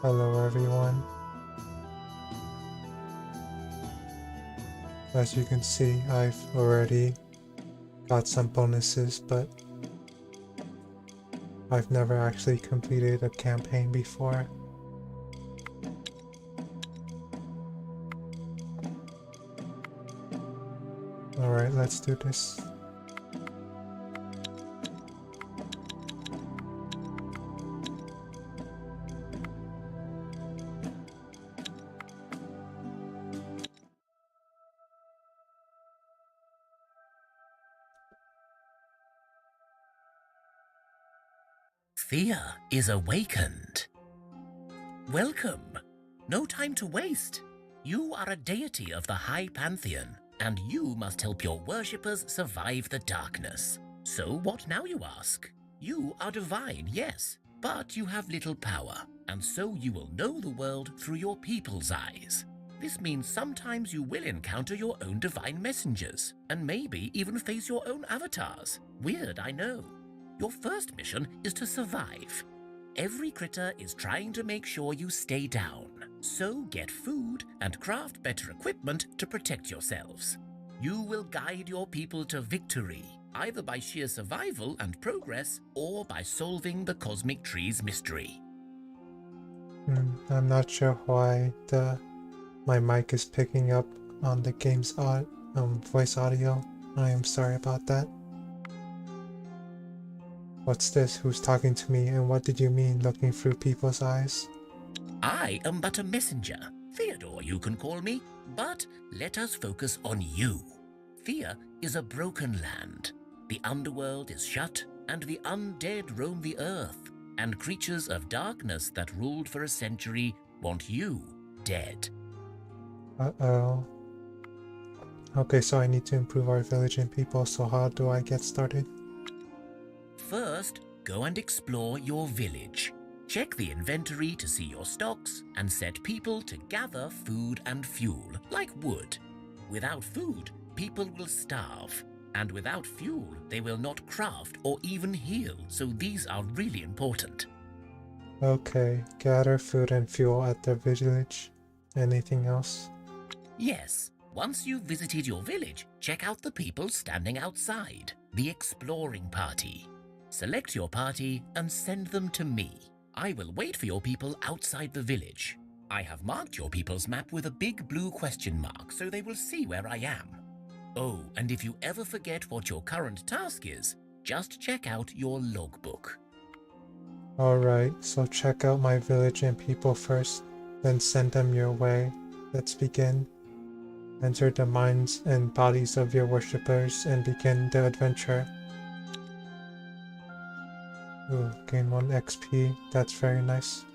Hello everyone. As you can see, I've already got some bonuses, but I've never actually completed a campaign before. Alright, let's do this. Thea is awakened. Welcome. No time to waste. You are a deity of the High Pantheon, and you must help your worshippers survive the darkness. So what now, you ask? You are divine, yes, but you have little power, and so you will know the world through your people's eyes. This means sometimes you will encounter your own divine messengers, and maybe even face your own avatars. Weird, I know. Your first mission is to survive. Every critter is trying to make sure you stay down, so get food and craft better equipment to protect yourselves. You will guide your people to victory, either by sheer survival and progress, or by solving the cosmic tree's mystery. I'm not sure why my mic is picking up on the game's voice audio. I am sorry about that. What's this? Who's talking to me, and what did you mean looking through people's eyes? I am but a messenger. Theodore, you can call me, but let us focus on you. Thea is a broken land. The underworld is shut, and the undead roam the earth, and creatures of darkness that ruled for a century want you dead. Uh-oh. Okay, so I need to improve our village and people, so how do I get started? First, go and explore your village. Check the inventory to see your stocks and set people to gather food and fuel, like wood. Without food, people will starve, and without fuel, they will not craft or even heal, so these are really important. Okay, gather food and fuel at the village. Anything else? Yes, once you've visited your village, check out the people standing outside, the exploring party. Select your party and send them to me. I will wait for your people outside the village. I have marked your people's map with a big blue question mark so they will see where I am. Oh, and if you ever forget what your current task is, just check out your logbook. Alright, so check out my village and people first, then send them your way. Let's begin. Enter the minds and bodies of your worshippers and begin the adventure. Ooh, gain 1 XP, that's very nice.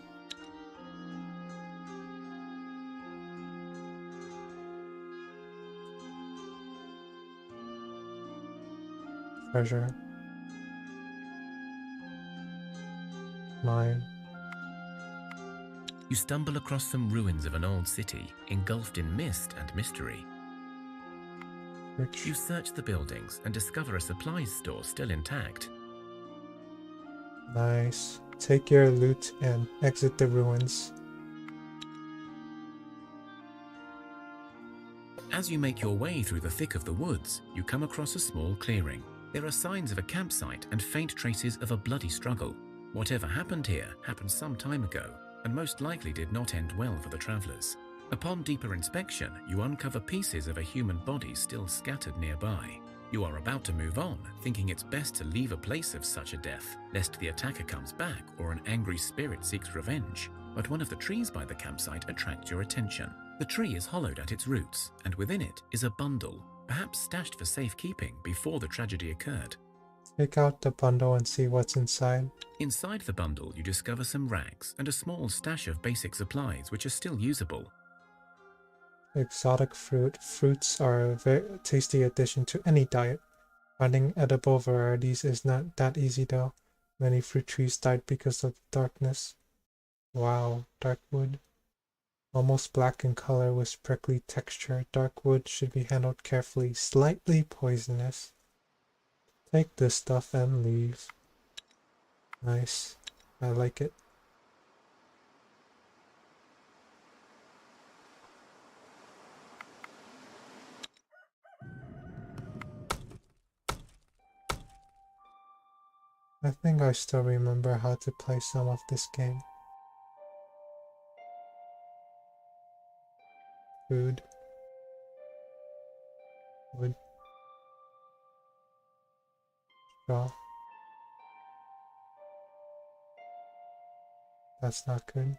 Treasure. Mine. You stumble across some ruins of an old city, engulfed in mist and mystery. Rich. You search the buildings and discover a supplies store still intact. Nice. Take your loot and exit the ruins. As you make your way through the thick of the woods, you come across a small clearing. There are signs of a campsite and faint traces of a bloody struggle. Whatever happened here happened some time ago, and most likely did not end well for the travelers. Upon deeper inspection, you uncover pieces of a human body still scattered nearby. You are about to move on, thinking it's best to leave a place of such a death, lest the attacker comes back or an angry spirit seeks revenge. But one of the trees by the campsite attracts your attention. The tree is hollowed at its roots, and within it is a bundle, perhaps stashed for safekeeping before the tragedy occurred. Take out the bundle and see what's inside. Inside the bundle, you discover some rags and a small stash of basic supplies which are still usable. Exotic fruit. Fruits are a very tasty addition to any diet. Finding edible varieties is not that easy though. Many fruit trees died because of darkness. Wow, dark wood. Almost black in color with prickly texture. Dark wood should be handled carefully. Slightly poisonous. Take this stuff and leave. Nice. I like it. I think I still remember how to play some of this game. Food. Wood. Straw. That's not good.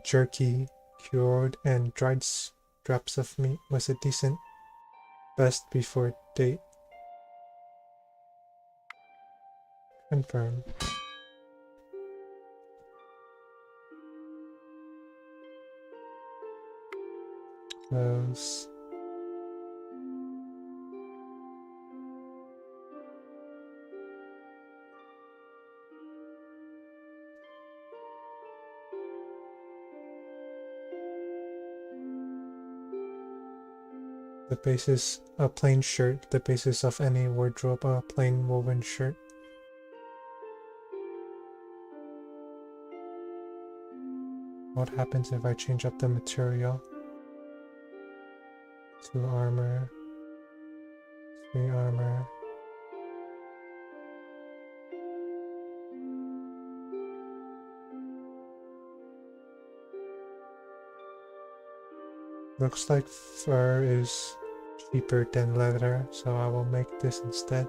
Jerky, cured, and dried scraps of meat was a decent best before date. Confirm. Close. The basis, a plain shirt. The basis of any wardrobe, a plain woven shirt. What happens if I change up the material? 2 armor, 3 armor. Looks like fur is cheaper than leather, so I will make this instead.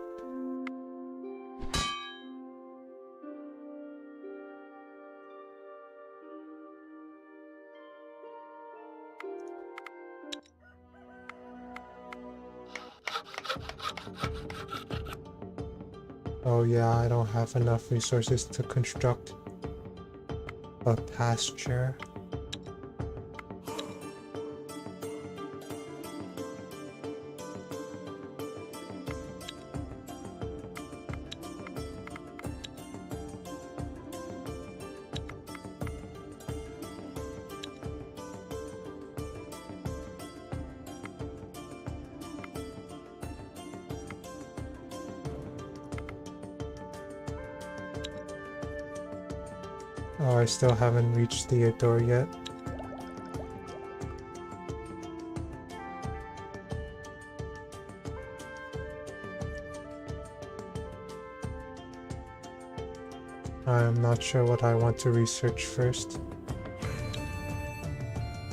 Oh yeah, I don't have enough resources to construct a pasture. Oh, I still haven't reached the door yet. I'm not sure what I want to research first.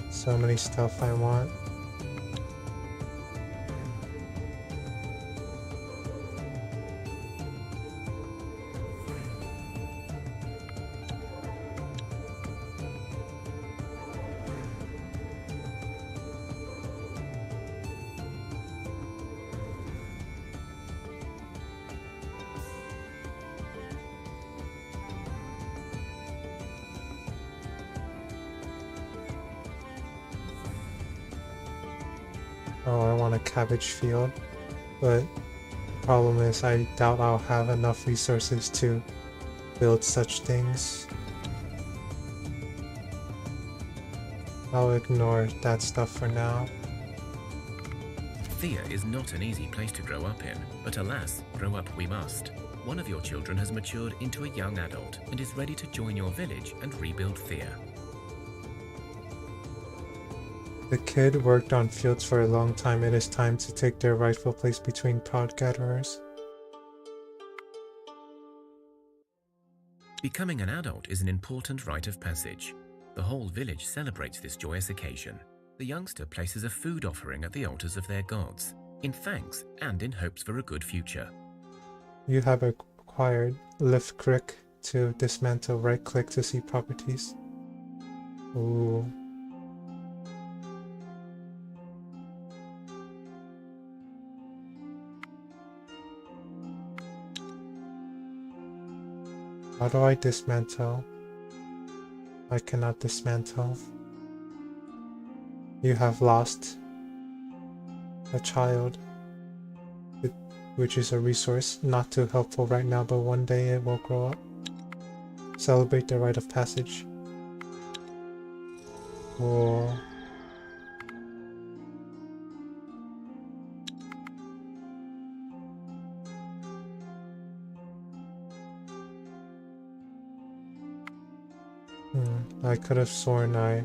So many stuff I want. Oh, I want a cabbage field, but the problem is I doubt I'll have enough resources to build such things. I'll ignore that stuff for now. Thea is not an easy place to grow up in, but alas, grow up we must. One of your children has matured into a young adult and is ready to join your village and rebuild Thea. The kid worked on fields for a long time. It is time to take their rightful place between pod gatherers. Becoming an adult is an important rite of passage. The whole village celebrates this joyous occasion. The youngster places a food offering at the altars of their gods, in thanks and in hopes for a good future. You have acquired lift click to dismantle, right click to see properties. Ooh. How do I dismantle? I cannot dismantle. You have lost a child, which is a resource, not too helpful right now, but one day it will grow up. Celebrate the Rite of Passage. Or I could have sworn I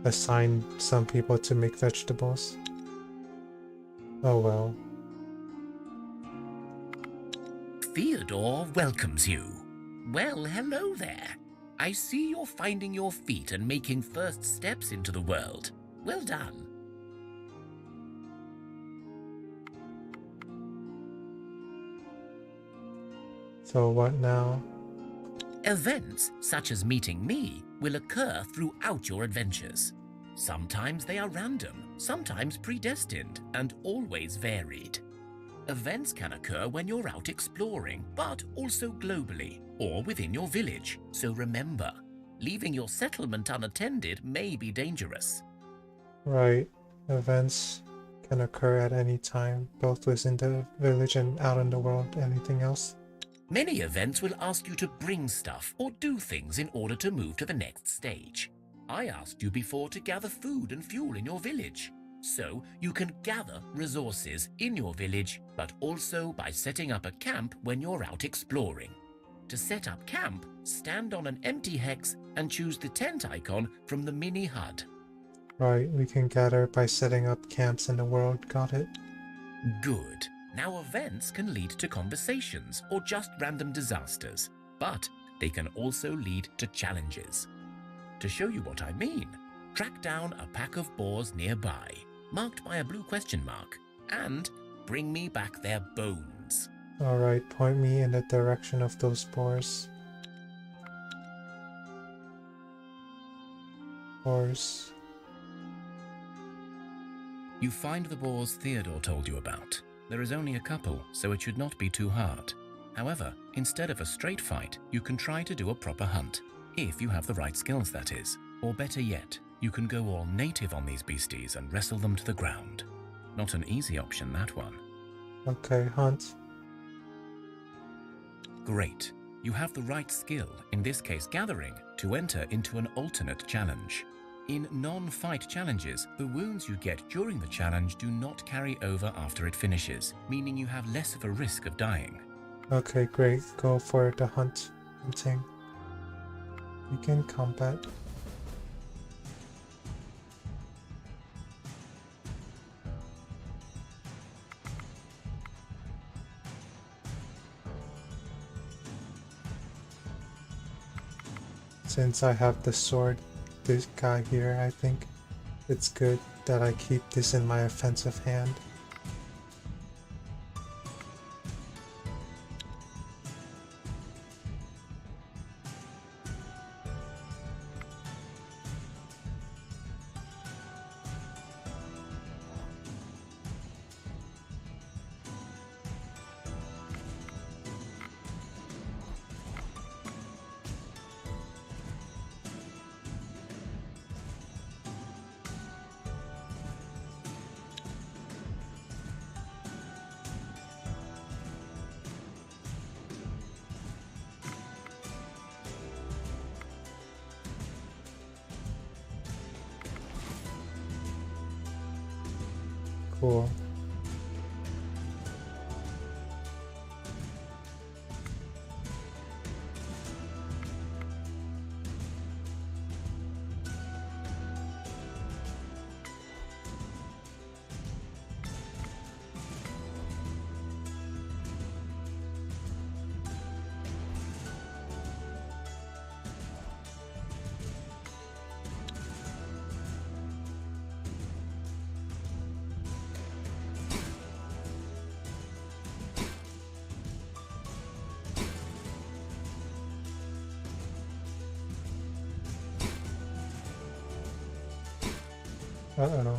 assigned some people to make vegetables. Oh well. Theodore welcomes you. Well, hello there. I see you're finding your feet and making first steps into the world. Well done. So what now? Events such as meeting me will occur throughout your adventures. Sometimes they are random, sometimes predestined, and always varied. Events can occur when you're out exploring, but also globally, or within your village. So remember, leaving your settlement unattended may be dangerous. Right. Events can occur at any time, both within the village and out in the world. Anything else? Many events will ask you to bring stuff or do things in order to move to the next stage. I asked you before to gather food and fuel in your village. So you can gather resources in your village, but also by setting up a camp when you're out exploring. To set up camp, stand on an empty hex and choose the tent icon from the mini HUD. Right, we can gather by setting up camps in the world. Got it. Good. Now events can lead to conversations or just random disasters, but they can also lead to challenges. To show you what I mean, track down a pack of boars nearby, marked by a blue question mark, and bring me back their bones. Alright, point me in the direction of those boars. Boars. You find the boars Theodore told you about. There is only a couple, so it should not be too hard. However, instead of a straight fight, you can try to do a proper hunt. If you have the right skills, that is. Or better yet, you can go all native on these beasties and wrestle them to the ground. Not an easy option, that one. Okay, hunt. Great. You have the right skill, in this case gathering, to enter into an alternate challenge. In non-fight challenges, the wounds you get during the challenge do not carry over after it finishes, meaning you have less of a risk of dying. Okay, great. Go for the hunting. Begin combat. Since I have the sword, this guy here, I think it's good that I keep this in my offensive hand. Cool. Uh-oh.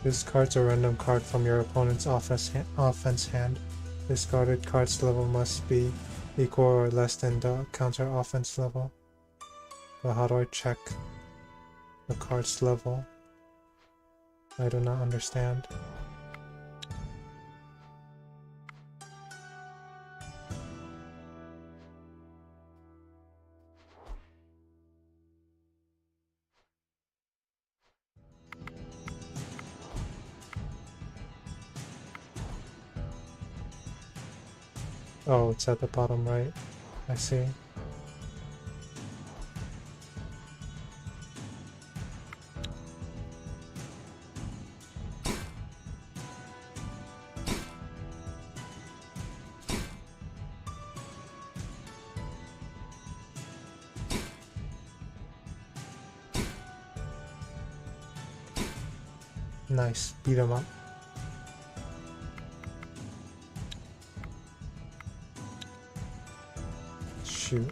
Discards a random card from your opponent's offense hand. Discarded card's level must be equal or less than the counter offense level. But how do I check the card's level? I do not understand. Oh, it's at the bottom right. I see. Nice. Beat him up. Shoot.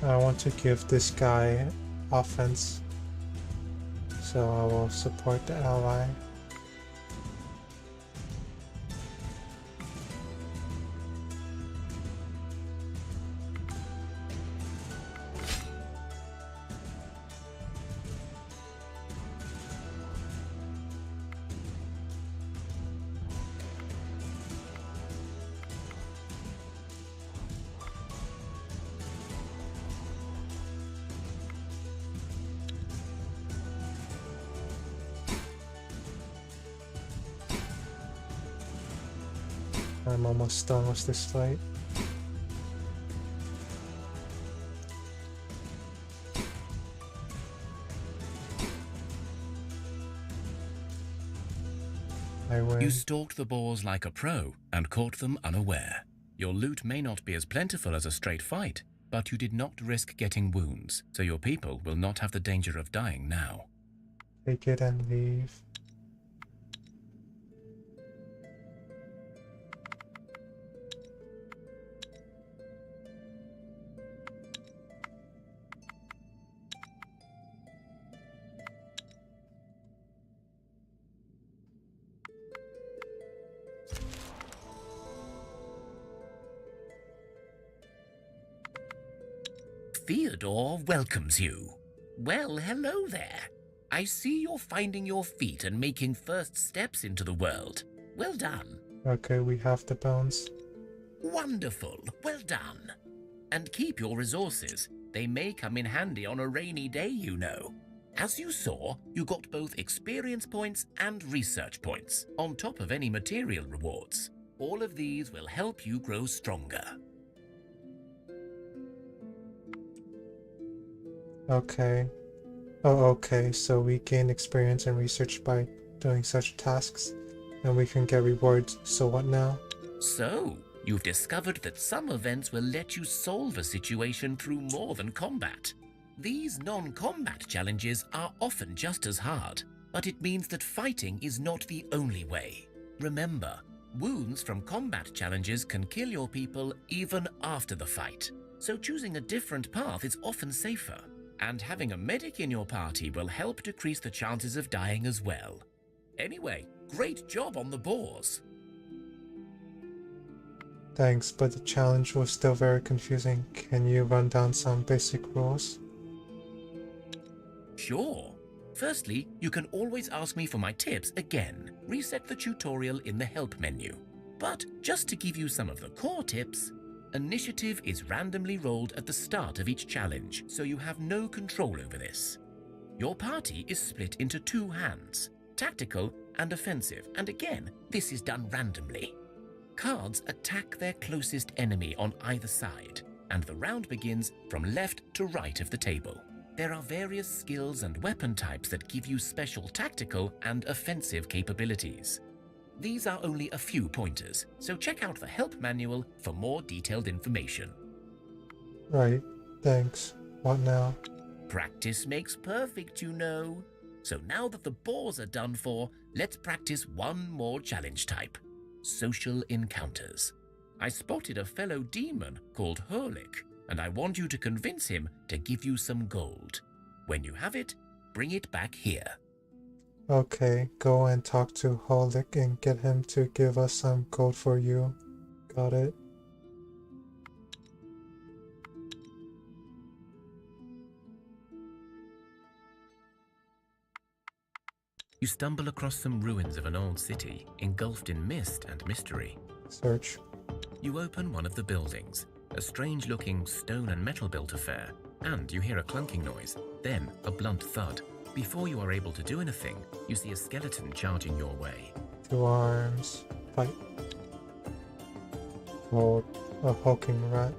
I want to give this guy offense, so I will support the ally. I'm almost done with this fight. I win. You stalked the boars like a pro and caught them unaware. Your loot may not be as plentiful as a straight fight, but you did not risk getting wounds, so your people will not have the danger of dying now. Take it and leave. Theodore welcomes you. Well, hello there. I see you're finding your feet and making first steps into the world. Well done. Okay, we have the bones. Wonderful. Well done. And keep your resources. They may come in handy on a rainy day, you know. As you saw, you got both experience points and research points, on top of any material rewards. All of these will help you grow stronger. Okay. Oh, okay, so we gain experience and research by doing such tasks, and we can get rewards, so what now? So, you've discovered that some events will let you solve a situation through more than combat. These non-combat challenges are often just as hard, but it means that fighting is not the only way. Remember, wounds from combat challenges can kill your people even after the fight, so choosing a different path is often safer. And having a medic in your party will help decrease the chances of dying as well. Anyway, great job on the boars. Thanks, but the challenge was still very confusing. Can you run down some basic rules? Sure. Firstly, you can always ask me for my tips again. Reset the tutorial in the help menu. But just to give you some of the core tips, initiative is randomly rolled at the start of each challenge, so you have no control over this. Your party is split into two hands, tactical and offensive, and again, this is done randomly. Cards attack their closest enemy on either side, and the round begins from left to right of the table. There are various skills and weapon types that give you special tactical and offensive capabilities. These are only a few pointers, so check out the help manual for more detailed information. Right, thanks. What now? Practice makes perfect, you know. So now that the boars are done for, let's practice one more challenge type: social encounters. I spotted a fellow demon called Herbalist, and I want you to convince him to give you some gold. When you have it, bring it back here. Okay, go and talk to Holik and get him to give us some gold for you. Got it. You stumble across some ruins of an old city, engulfed in mist and mystery. Search. You open one of the buildings, a strange-looking stone and metal-built affair, and you hear a clunking noise, then a blunt thud. Before you are able to do anything, you see a skeleton charging your way. 2 arms. Fight. Oh, a hulking rat.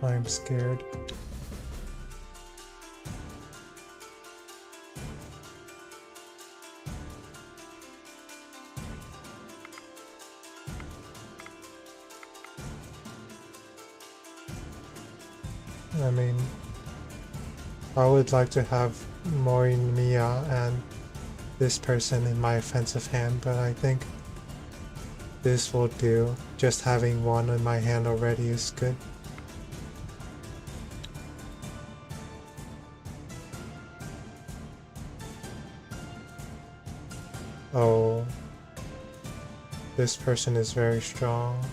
I'm scared. I mean, I would like to have Morin, Mia, and this person in my offensive hand, but I think this will do. Just having one in my hand already is good. Oh, this person is very strong.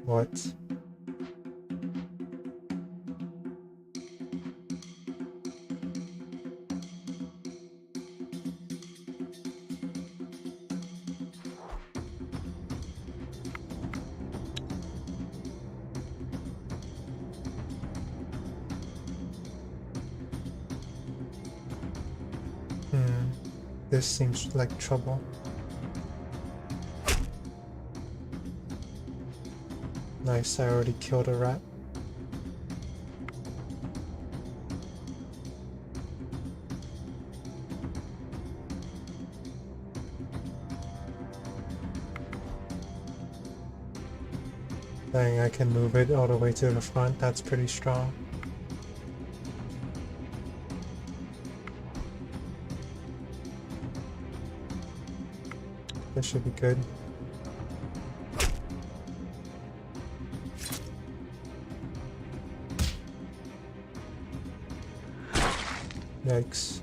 What? This seems like trouble. Nice, I already killed a rat. Dang, I can move it all the way to the front. That's pretty strong. This should be good. Yikes.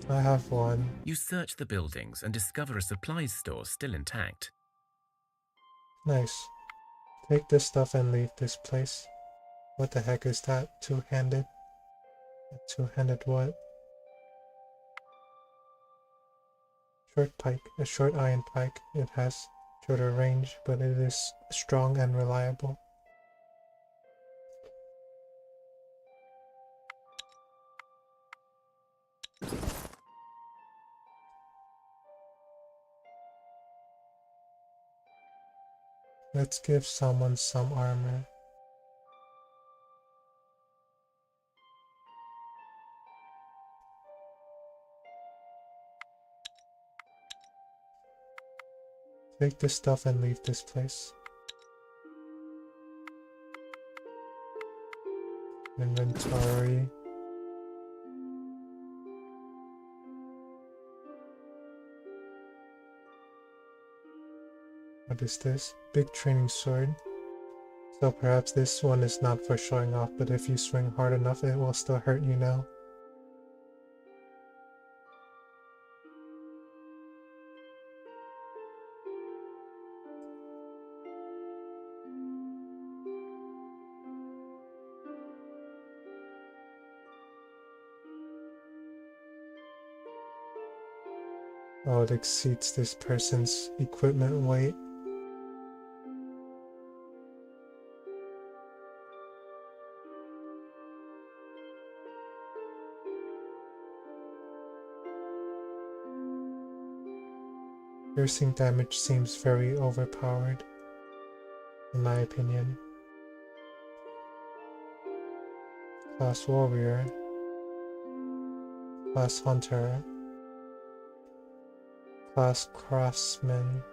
I have one. You search the buildings and discover a supplies store still intact. Nice. Take this stuff and leave this place. What the heck is that? Two-handed? A two-handed what? Short pike. A short iron pike. It has shorter range, but it is strong and reliable. Let's give someone some armor. Take this stuff and leave this place. Inventory. What is this? Big training sword. So perhaps this one is not for showing off, but if you swing hard enough, it will still hurt you now. Oh, it exceeds this person's equipment weight. Piercing damage seems very overpowered, in my opinion. Class Warrior. Class Hunter. Class Craftsman.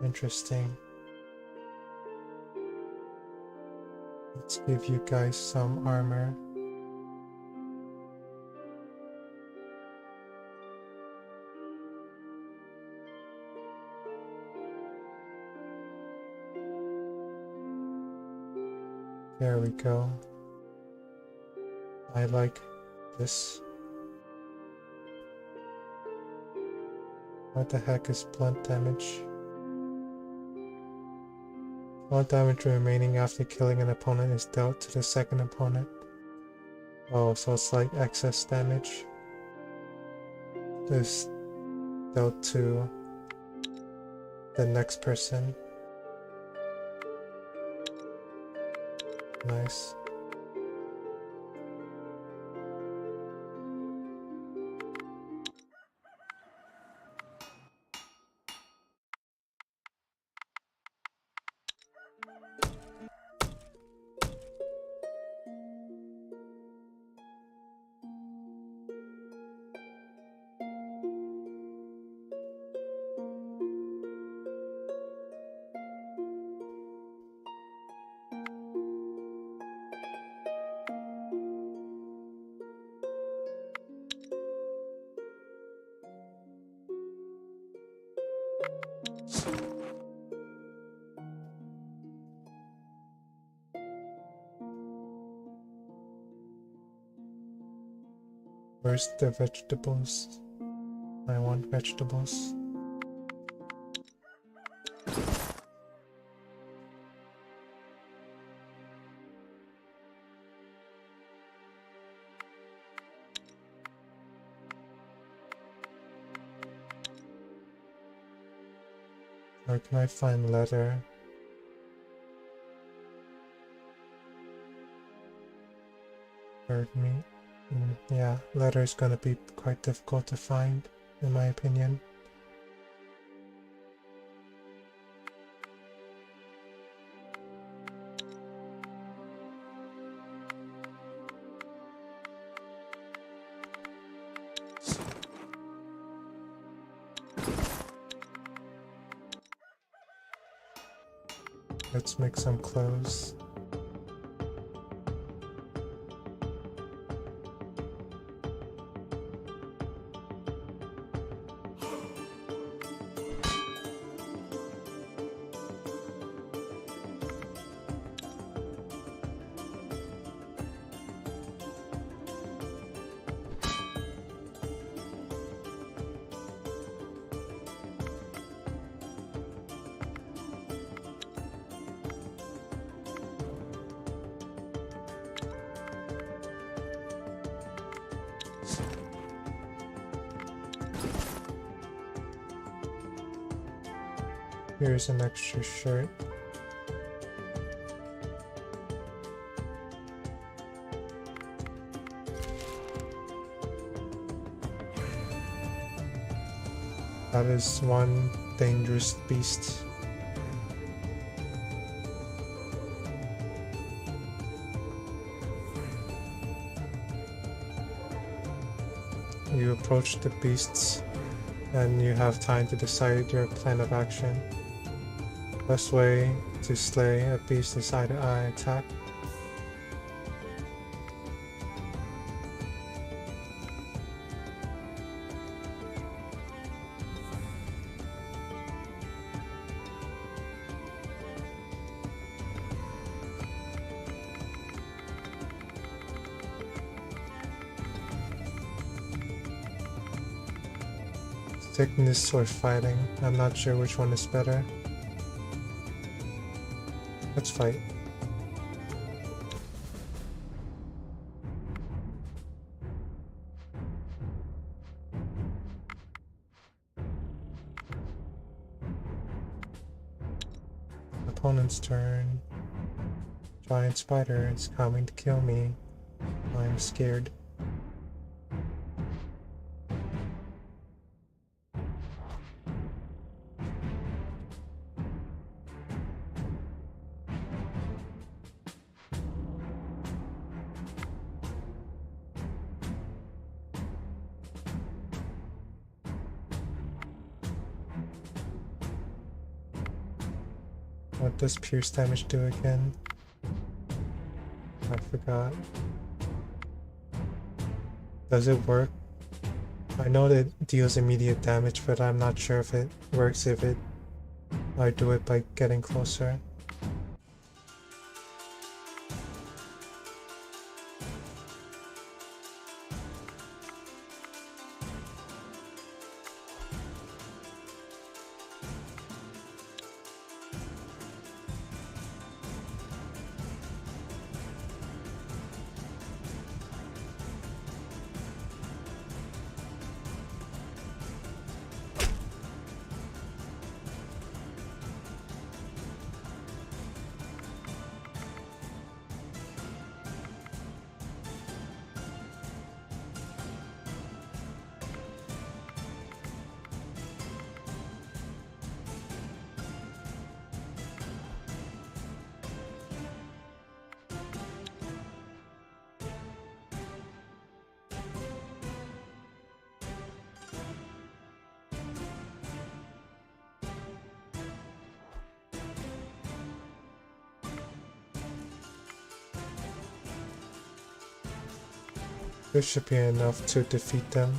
Interesting. Let's give you guys some armor. There we go. I like this. What the heck is blunt damage? All damage remaining after killing an opponent is dealt to the second opponent. Oh, so it's like excess damage is dealt to the next person. Nice. Where's the vegetables? I want vegetables. Where can I find leather? Bird meat. Yeah, leather is gonna be quite difficult to find, in my opinion. Let's make some clothes. Here's an extra shirt. That is one dangerous beast. You approach the beasts and you have time to decide your plan of action. Best way to slay a beast is either eye attack. Thickness or fighting. I'm not sure which one is better. Let's fight. Opponent's turn. Giant spider is coming to kill me. I'm scared. What does pierce damage do again? I forgot. Does it work? I know that it deals immediate damage, but I'm not sure if it works if I do it by getting closer. This should be enough to defeat them.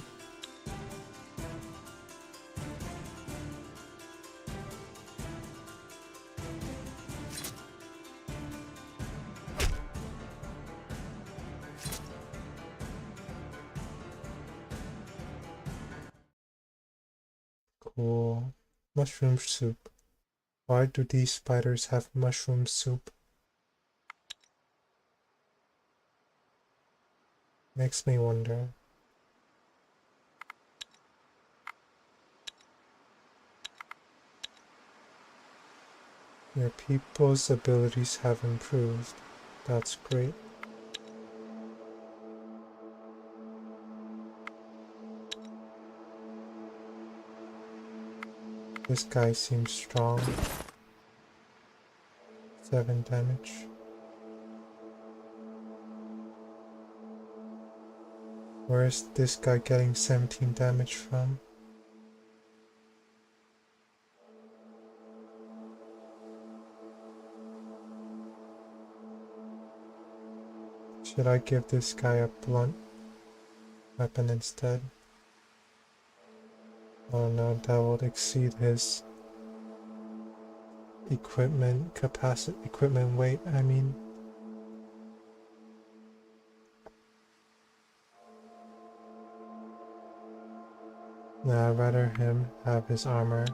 Cool. Mushroom soup. Why do these spiders have mushroom soup? Makes me wonder. Your people's abilities have improved. That's great. This guy seems strong. 7 damage. Where is this guy getting 17 damage from? Should I give this guy a blunt weapon instead? Oh no, that would exceed his equipment weight, I mean. Nah, I'd rather him have his armor.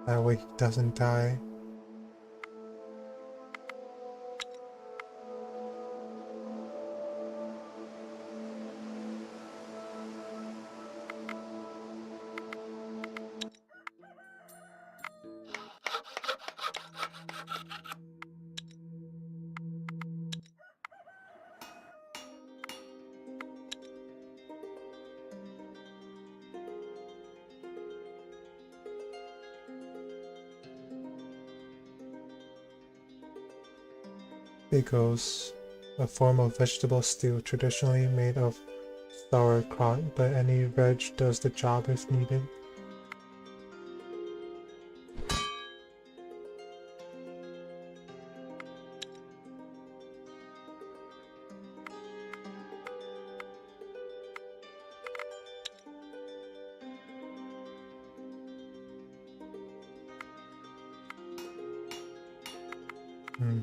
That way he doesn't die. Bigos, a form of vegetable stew traditionally made of sauerkraut, but any veg does the job if needed.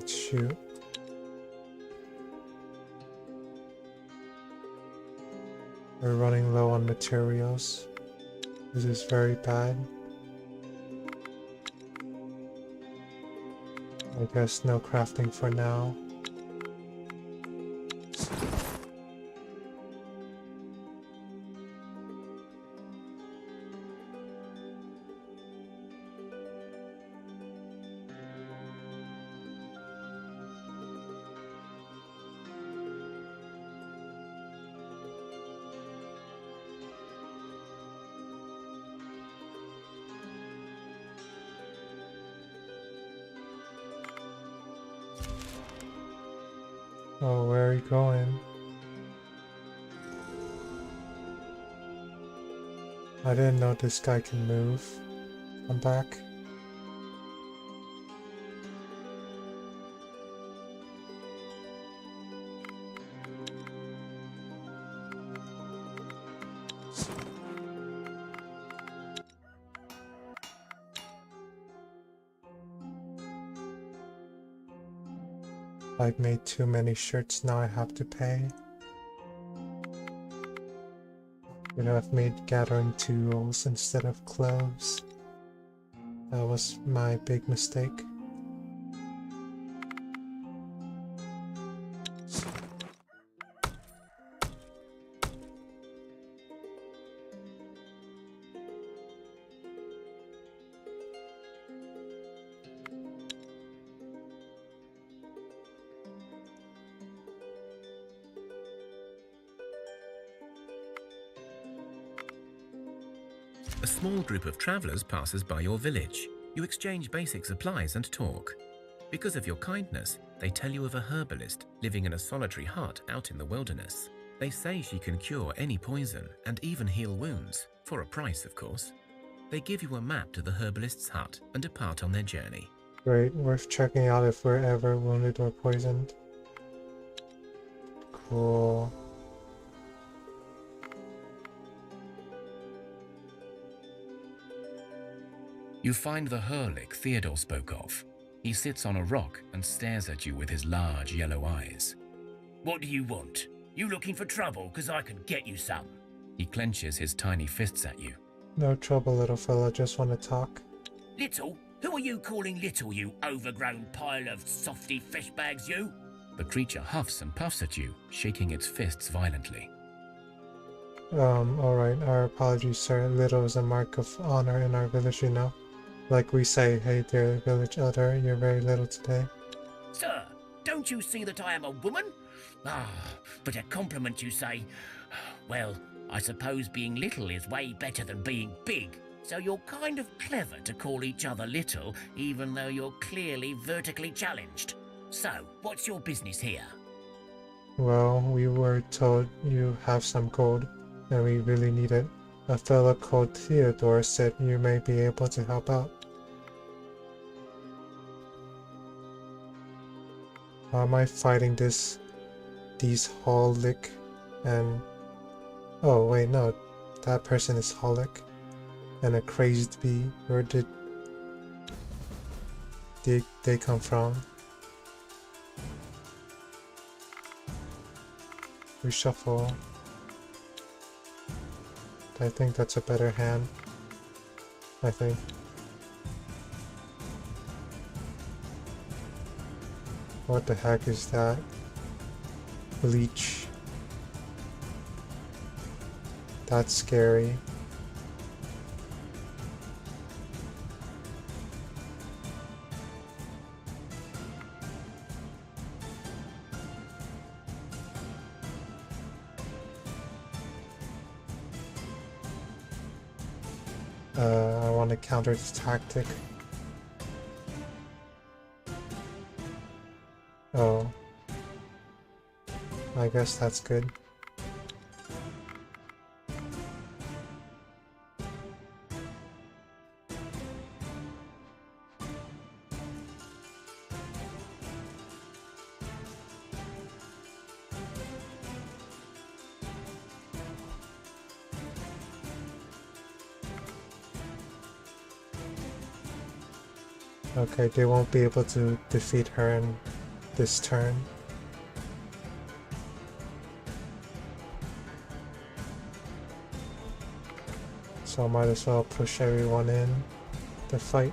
Shoot. We're running low on materials. This is very bad. I guess no crafting for now. Oh, where are you going? I didn't know this guy can move. Come back. I've made too many shirts, now I have to pay. You know, I've made gathering tools instead of clothes. That was my big mistake. A small group of travelers passes by your village. You exchange basic supplies and talk. Because of your kindness, they tell you of a herbalist living in a solitary hut out in the wilderness. They say she can cure any poison and even heal wounds, for a price, of course. They give you a map to the herbalist's hut and depart on their journey. Great, worth checking out if we're ever wounded or poisoned. Cool. You find the Herlick Theodore spoke of. He sits on a rock and stares at you with his large yellow eyes. What do you want? You looking for trouble? 'Cause I can get you some. He clenches his tiny fists at you. No trouble, little fella, just want to talk. Little? Who are you calling little, you overgrown pile of softy fish bags, you? The creature huffs and puffs at you, shaking its fists violently. Alright, our apologies, sir. Little is a mark of honor in our village, you know. Like we say, hey dear village elder, you're very little today. Sir, don't you see that I am a woman? Ah, but a compliment, you say. Well, I suppose being little is way better than being big. So you're kind of clever to call each other little, even though you're clearly vertically challenged. So, what's your business here? Well, we were told you have some gold, and we really need it. A fellow called Theodore said you may be able to help out. How am I fighting these Holic and... Oh wait, no, that person is Holic and a crazed bee. Where did they come from? Reshuffle. I think that's a better hand. I think. What the heck is that? Bleach. That's scary. I want to counter this tactic. Oh. I guess that's good. Okay, they won't be able to defeat her in this turn. So I might as well push everyone in to fight.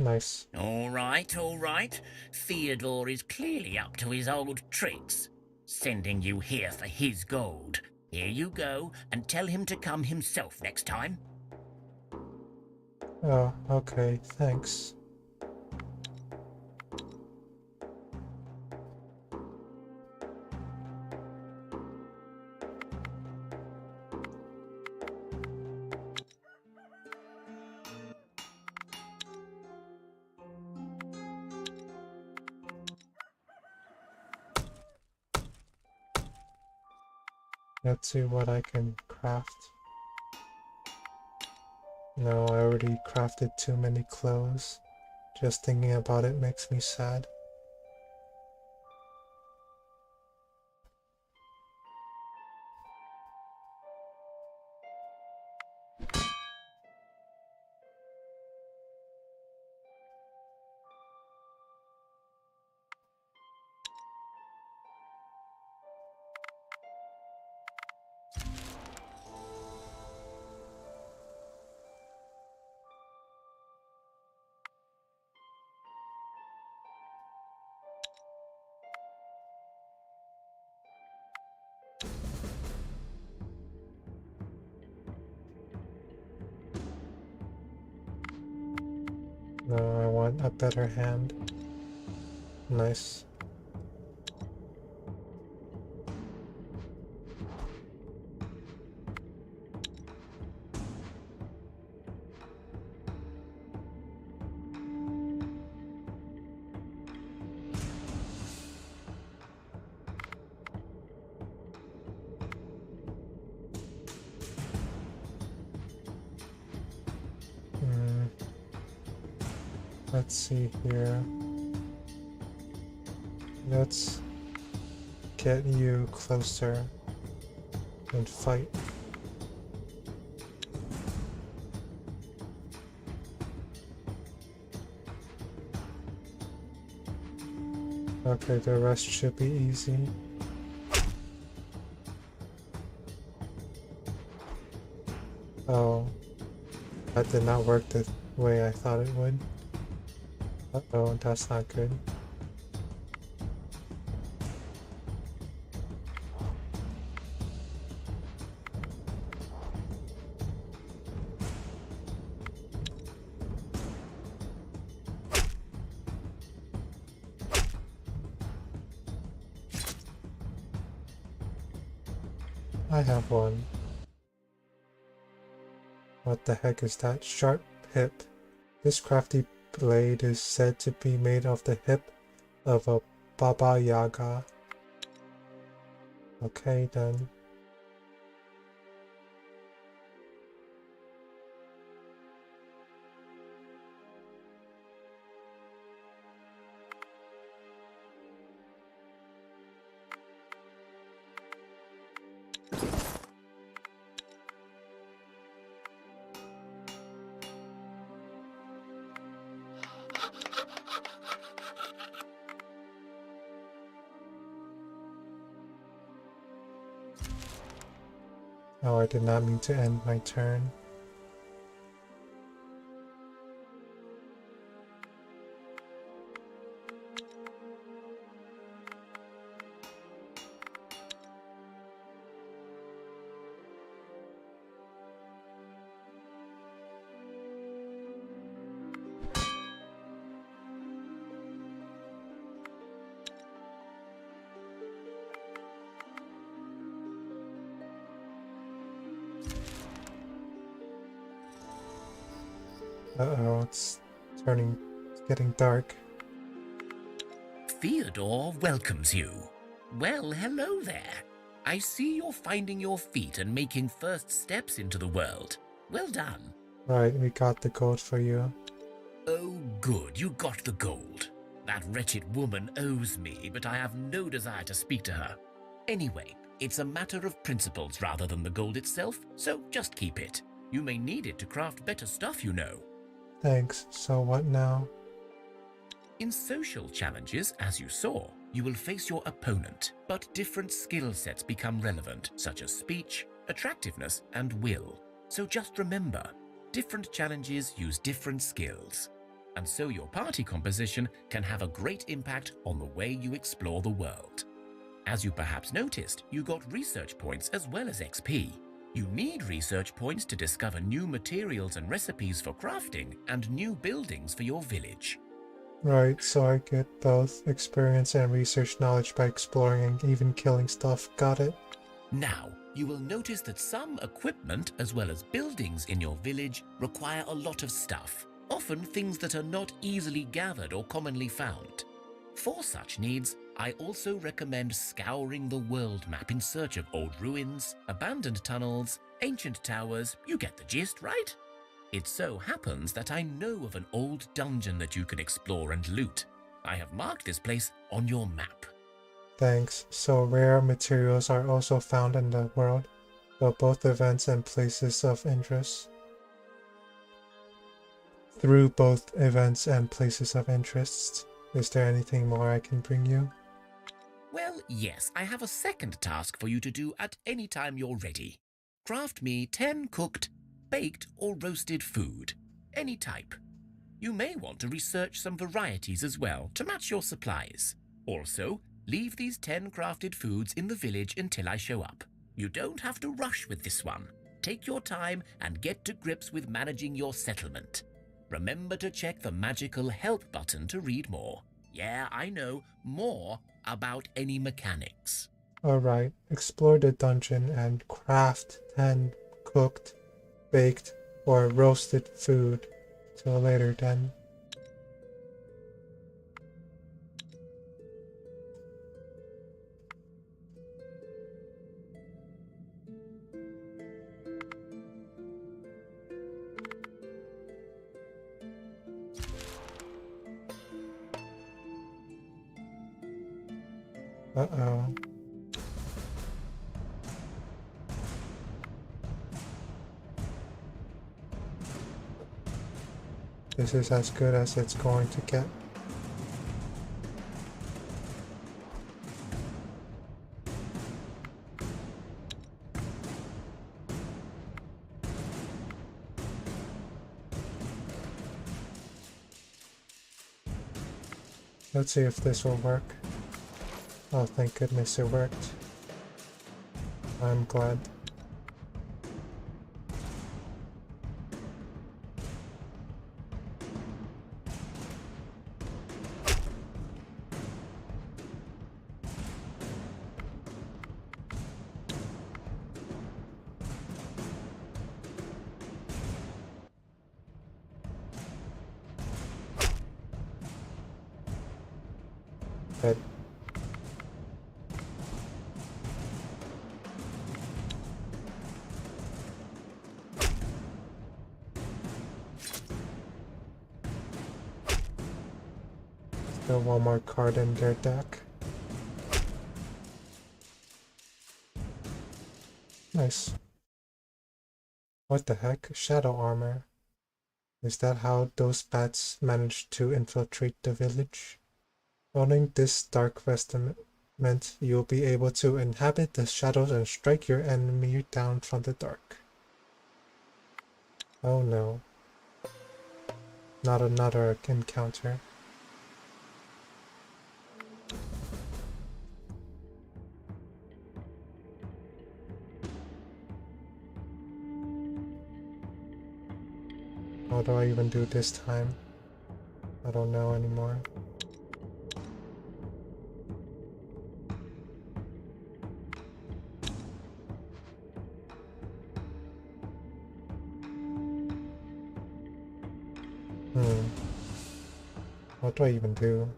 Nice. All right. Theodore is clearly up to his old tricks. Sending you here for his gold. Here you go, and tell him to come himself next time. Oh, okay, thanks. Let's see what I can craft. No, I already crafted too many clothes. Just thinking about it makes me sad. No, I want a better hand. Nice. Let's see here. Let's get you closer and fight. Okay, the rest should be easy. Oh, that did not work the way I thought it would. Uh-oh, that's not good. I have one. What the heck is that? Sharp hip. This crafty blade is said to be made of the hip of a Baba Yaga. Okay then. Oh, I did not mean to end my turn. Uh-oh, it's getting dark. Theodore welcomes you. Well, hello there. I see you're finding your feet and making first steps into the world. Well done. Right, we got the gold for you. Oh, good, you got the gold. That wretched woman owes me, but I have no desire to speak to her. Anyway, it's a matter of principles rather than the gold itself, so just keep it. You may need it to craft better stuff, you know. Thanks. So what now? In social challenges, as you saw, you will face your opponent, but different skill sets become relevant, such as speech, attractiveness, and will. So just remember, different challenges use different skills. And so your party composition can have a great impact on the way you explore the world. As you perhaps noticed, you got research points as well as XP. You need research points to discover new materials and recipes for crafting and new buildings for your village. Right, so I get both experience and research knowledge by exploring and even killing stuff. Got it? Now, you will notice that some equipment as well as buildings in your village require a lot of stuff, often things that are not easily gathered or commonly found. For such needs, I also recommend scouring the world map in search of old ruins, abandoned tunnels, ancient towers. You get the gist, right? It so happens that I know of an old dungeon that you can explore and loot. I have marked this place on your map. Thanks. So rare materials are also found in the world, but both events and places of interest. Through both events and places of interest, is there anything more I can bring you? Well, yes, I have a second task for you to do at any time you're ready. Craft me 10 cooked, baked, or roasted food, any type. You may want to research some varieties as well to match your supplies. Also, leave these 10 crafted foods in the village until I show up. You don't have to rush with this one. Take your time and get to grips with managing your settlement. Remember to check the magical help button to read more. Yeah, I know, more about any mechanics. Alright, explore the dungeon and craft 10 cooked, baked, or roasted food. Till later then. Uh-oh. This is as good as it's going to get. Let's see if this will work. Oh, thank goodness it worked. I'm glad. Good. Still one more card in their deck. Nice. What the heck? Shadow armor. Is that how those bats managed to infiltrate the village? Owning this dark vestment, you'll be able to inhabit the shadows and strike your enemy down from the dark. Oh no. Not another encounter. How do I even do this time? I don't know anymore. What do I even do?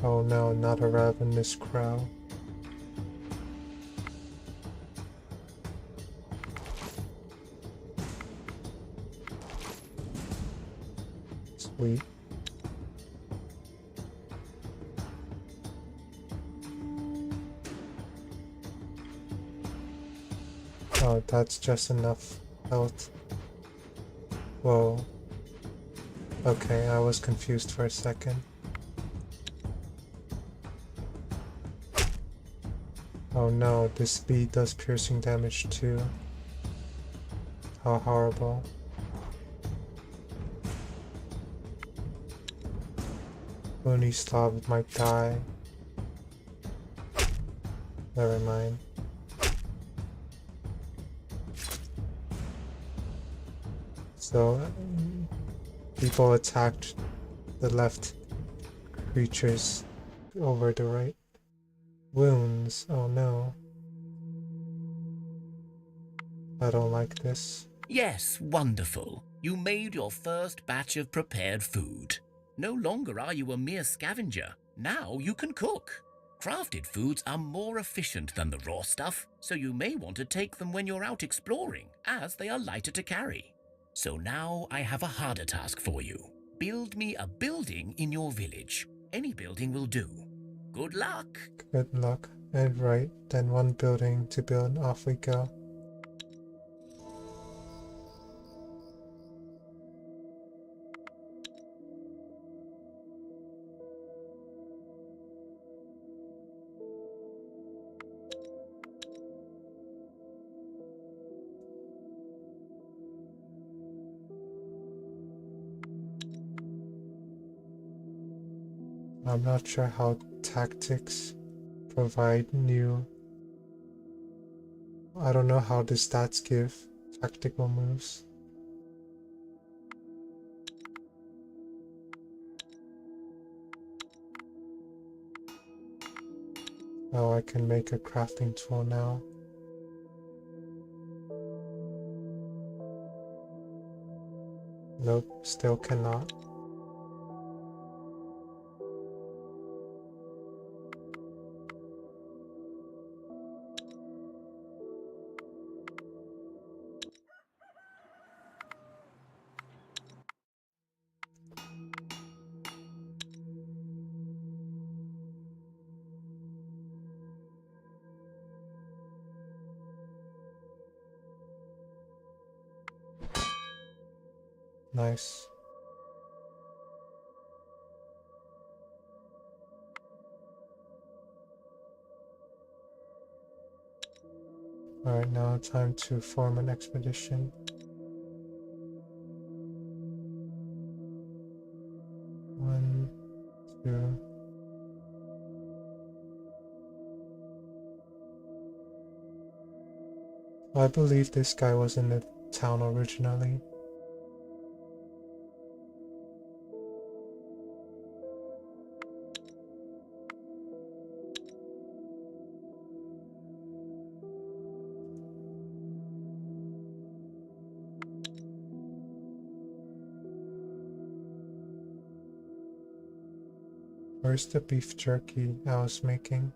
Oh no, not a ravenous crow. Sweet. Oh, that's just enough health. Whoa. Okay, I was confused for a second. Oh no, this bee does piercing damage too. How horrible. Unislav might die. Never mind. So, people attacked the left creatures over the right. Wounds, oh no. I don't like this. Yes, wonderful. You made your first batch of prepared food. No longer are you a mere scavenger. Now you can cook. Crafted foods are more efficient than the raw stuff, so you may want to take them when you're out exploring, as they are lighter to carry. So now I have a harder task for you. Build me a building in your village. Any building will do. Good luck. Good luck. And right, then one building to build, off we go. I'm not sure how tactics provide new... I don't know how the stats give tactical moves. Oh, I can make a crafting tool now. Nope, still cannot. Nice. Alright, now time to form an expedition. One, two. I believe this guy was in the town originally. Where's the beef jerky I was making?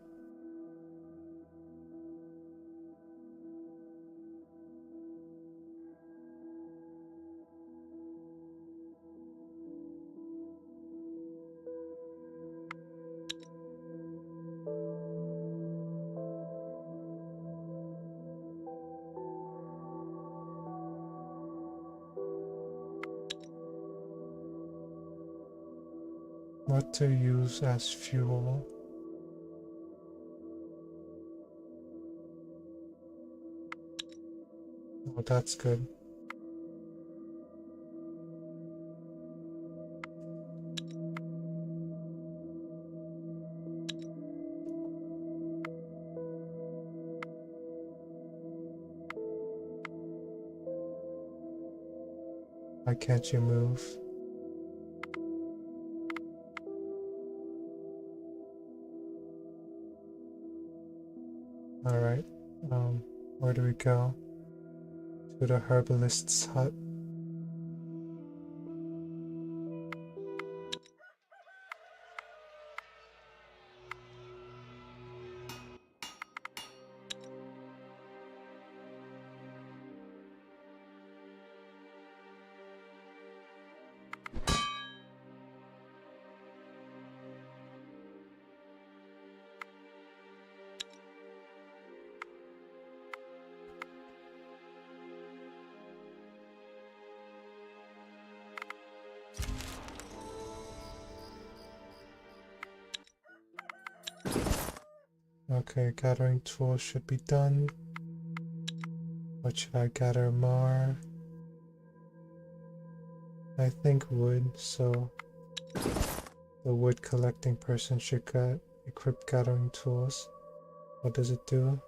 What to use as fuel? Oh, that's good. Why can't you move? Alright, where do we go? To the herbalist's hut. Okay, gathering tools should be done. What should I gather more? I think wood, so the wood collecting person should get equip gathering tools. What does it do?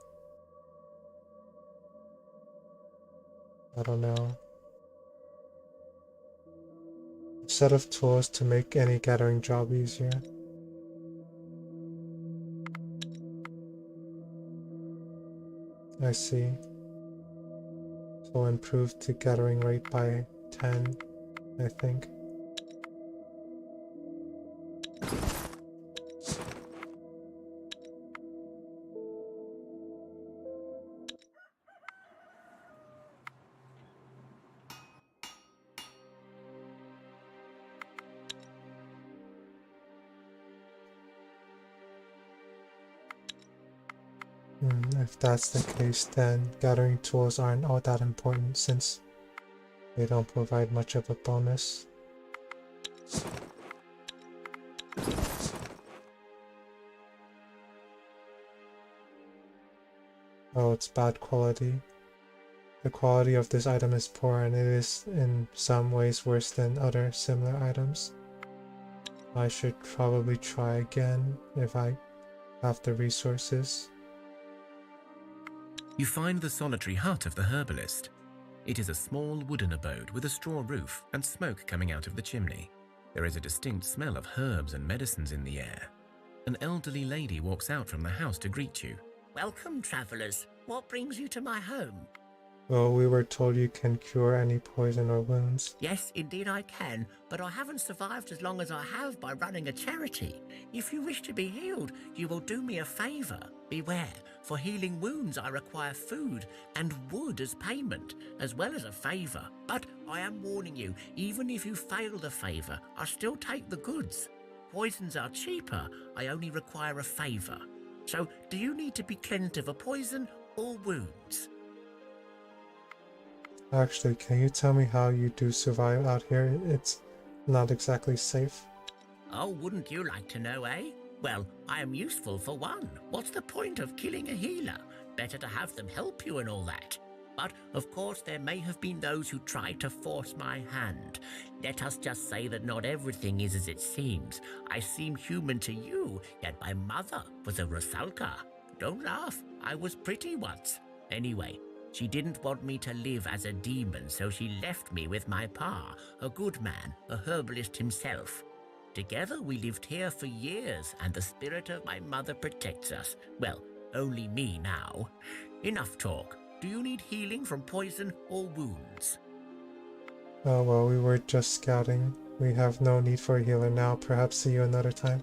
I don't know. A set of tools to make any gathering job easier. I see. So improve the gathering rate by 10, I think. If that's the case, then gathering tools aren't all that important since they don't provide much of a bonus. Oh, it's bad quality. The quality of this item is poor and it is in some ways worse than other similar items. I should probably try again if I have the resources. You find the solitary hut of the herbalist. It is a small wooden abode with a straw roof and smoke coming out of the chimney. There is a distinct smell of herbs and medicines in the air. An elderly lady walks out from the house to greet you. Welcome, travelers. What brings you to my home? Well, we were told you can cure any poison or wounds. Yes, indeed I can, but I haven't survived as long as I have by running a charity. If you wish to be healed, you will do me a favour. Beware, for healing wounds I require food and wood as payment, as well as a favour. But I am warning you, even if you fail the favour, I still take the goods. Poisons are cheaper, I only require a favour. So, do you need to be cleansed of a poison or wounds? Actually, can you tell me how you do survive out here? It's not exactly safe. Oh, wouldn't you like to know, eh? Well, I am useful for one. What's the point of killing a healer? Better to have them help you and all that. But, of course, there may have been those who tried to force my hand. Let us just say that not everything is as it seems. I seem human to you, yet my mother was a Rusalka. Don't laugh, I was pretty once. Anyway, she didn't want me to live as a demon, so she left me with my pa, a good man, a herbalist himself. Together we lived here for years, and the spirit of my mother protects us. Well, only me now. Enough talk. Do you need healing from poison or wounds? Oh well, we were just scouting. We have no need for a healer now. Perhaps see you another time.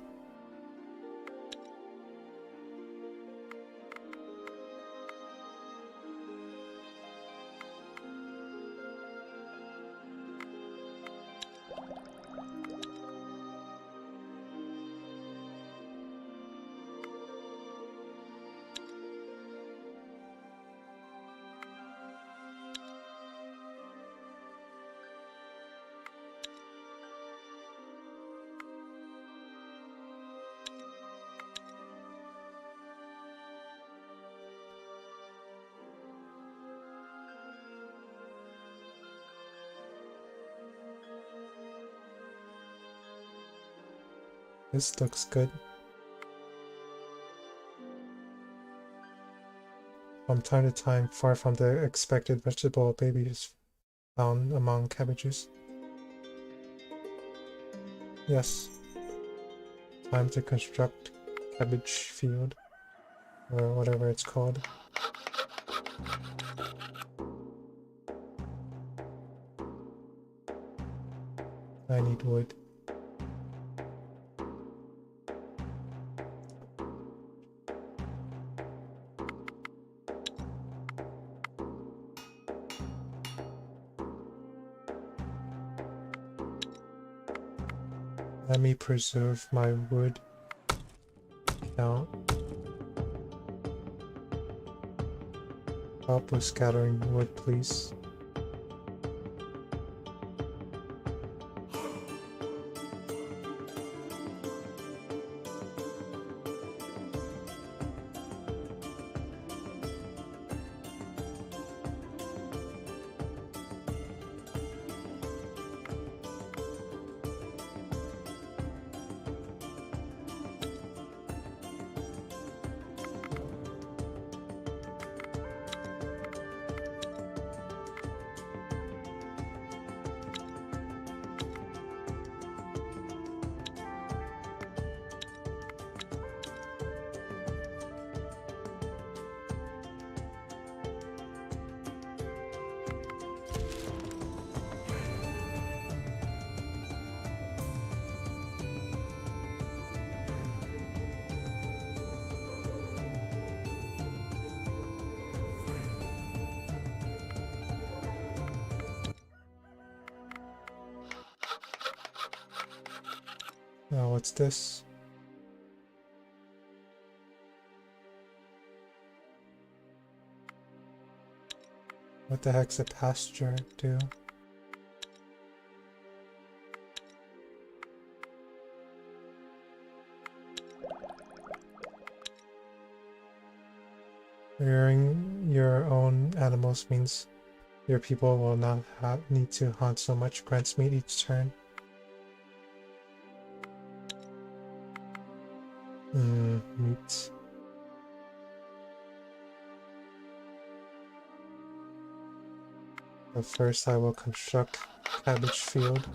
This looks good. From time to time, far from the expected vegetable, a baby is found among cabbages. Yes. Time to construct cabbage field. Or whatever it's called. I need wood. Let me preserve my wood count. Help with scattering wood, please. Oh, what's this? What the heck's a pasture do? Rearing your own animals means your people will not need to hunt so much grants meat each turn. Meat. But first I will construct cabbage field.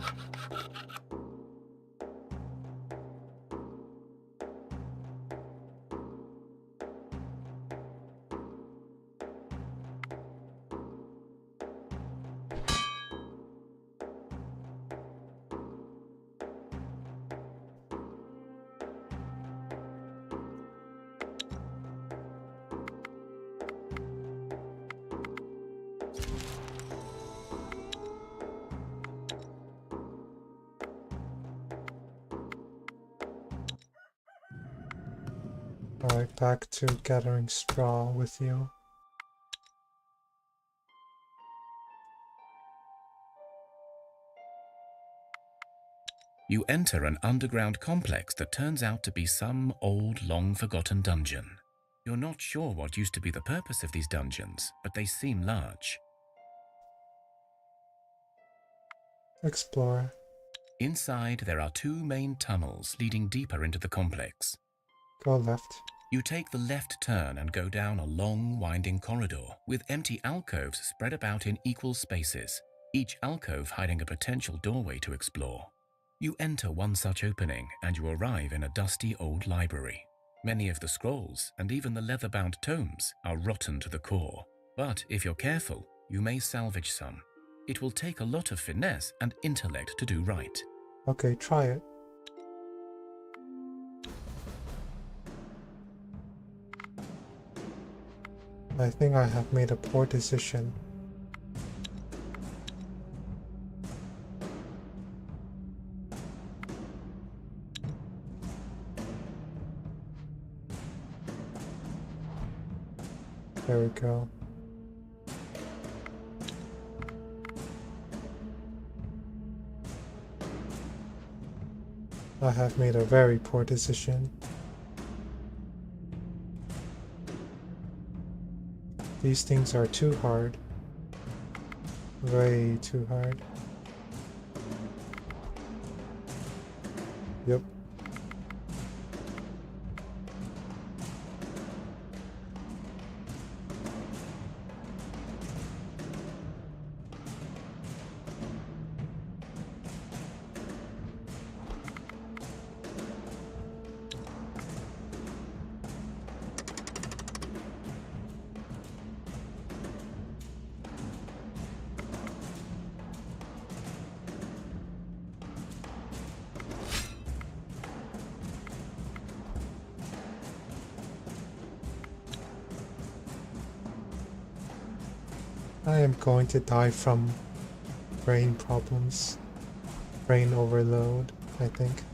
Alright, back to gathering straw with you. You enter an underground complex that turns out to be some old, long-forgotten dungeon. You're not sure what used to be the purpose of these dungeons, but they seem large. Explore. Inside, there are two main tunnels leading deeper into the complex. Go left. You take the left turn and go down a long, winding corridor with empty alcoves spread about in equal spaces, each alcove hiding a potential doorway to explore. You enter one such opening and you arrive in a dusty old library. Many of the scrolls and even the leather-bound tomes are rotten to the core, but if you're careful, you may salvage some. It will take a lot of finesse and intellect to do right. Okay, try it. I think I have made a poor decision. There we go. I have made a very poor decision. These things are too hard. Way too hard. Yep. I am going to die from brain problems. Brain overload, I think.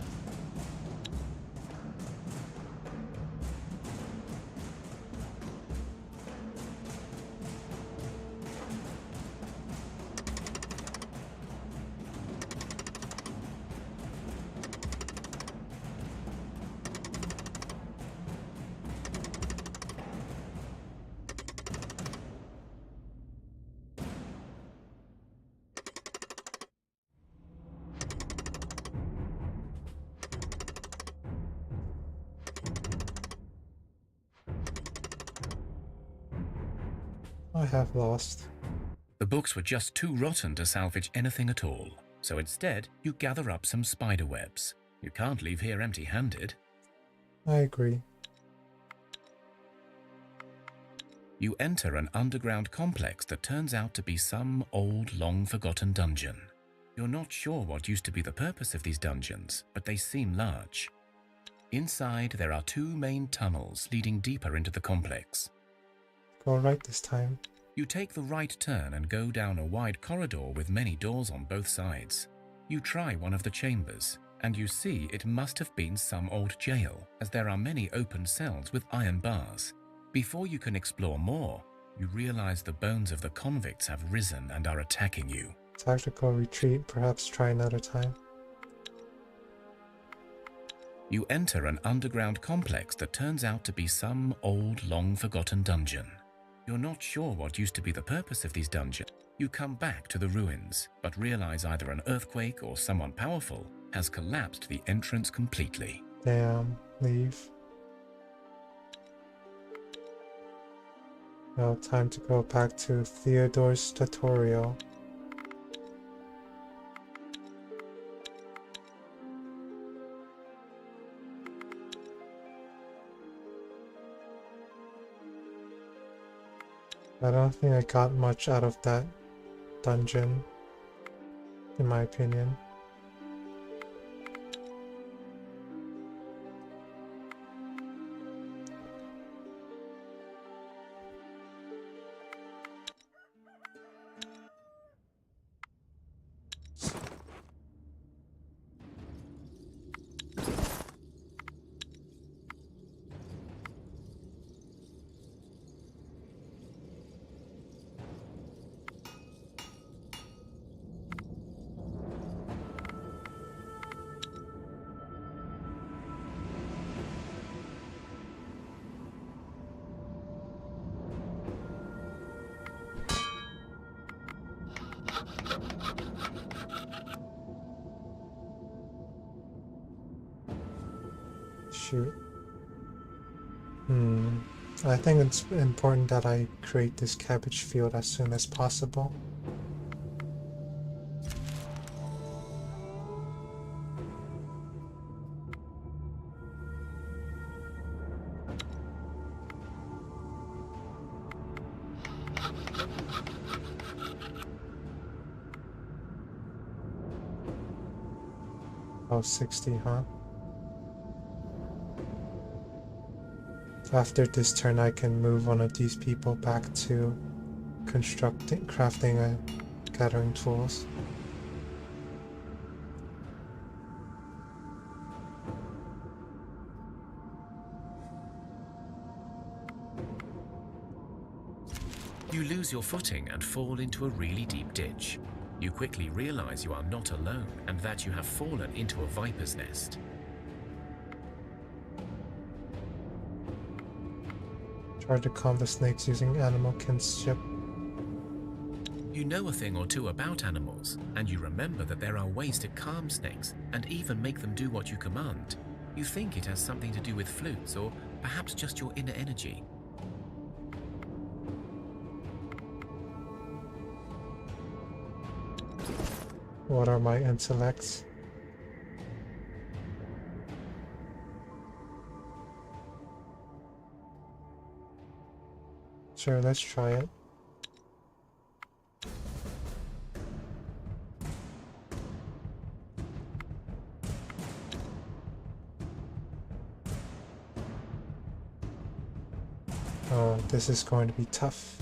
I have lost. The books were just too rotten to salvage anything at all, so instead you gather up some spider webs. You can't leave here empty-handed. I agree. You enter an underground complex that turns out to be some old, long-forgotten dungeon. You're not sure what used to be the purpose of these dungeons, but they seem large. Inside, there are two main tunnels leading deeper into the complex. Go right this time. You take the right turn and go down a wide corridor with many doors on both sides. You try one of the chambers. and you see it must have been some old jail, as there are many open cells with iron bars. Before you can explore more, you realize the bones of the convicts have risen and are attacking you. Tactical retreat, perhaps try another time. You enter an underground complex that turns out to be some old, long-forgotten dungeon. You're not sure what used to be the purpose of these dungeons. You come back to the ruins, but realize either an earthquake or someone powerful has collapsed the entrance completely. Damn, leave. Now time to go back to Theodore's tutorial. I don't think I got much out of that dungeon, in my opinion. Shoot. I think it's important that I create this cabbage field as soon as possible. Oh, 60, huh? After this turn, I can move one of these people back to crafting gathering tools. You lose your footing and fall into a really deep ditch. You quickly realize you are not alone and that you have fallen into a viper's nest. Try to calm the snakes using animal kinship. You know a thing or two about animals, and you remember that there are ways to calm snakes and even make them do what you command. You think it has something to do with flutes or perhaps just your inner energy. What are my intellects? Sure, let's try it. Oh, this is going to be tough.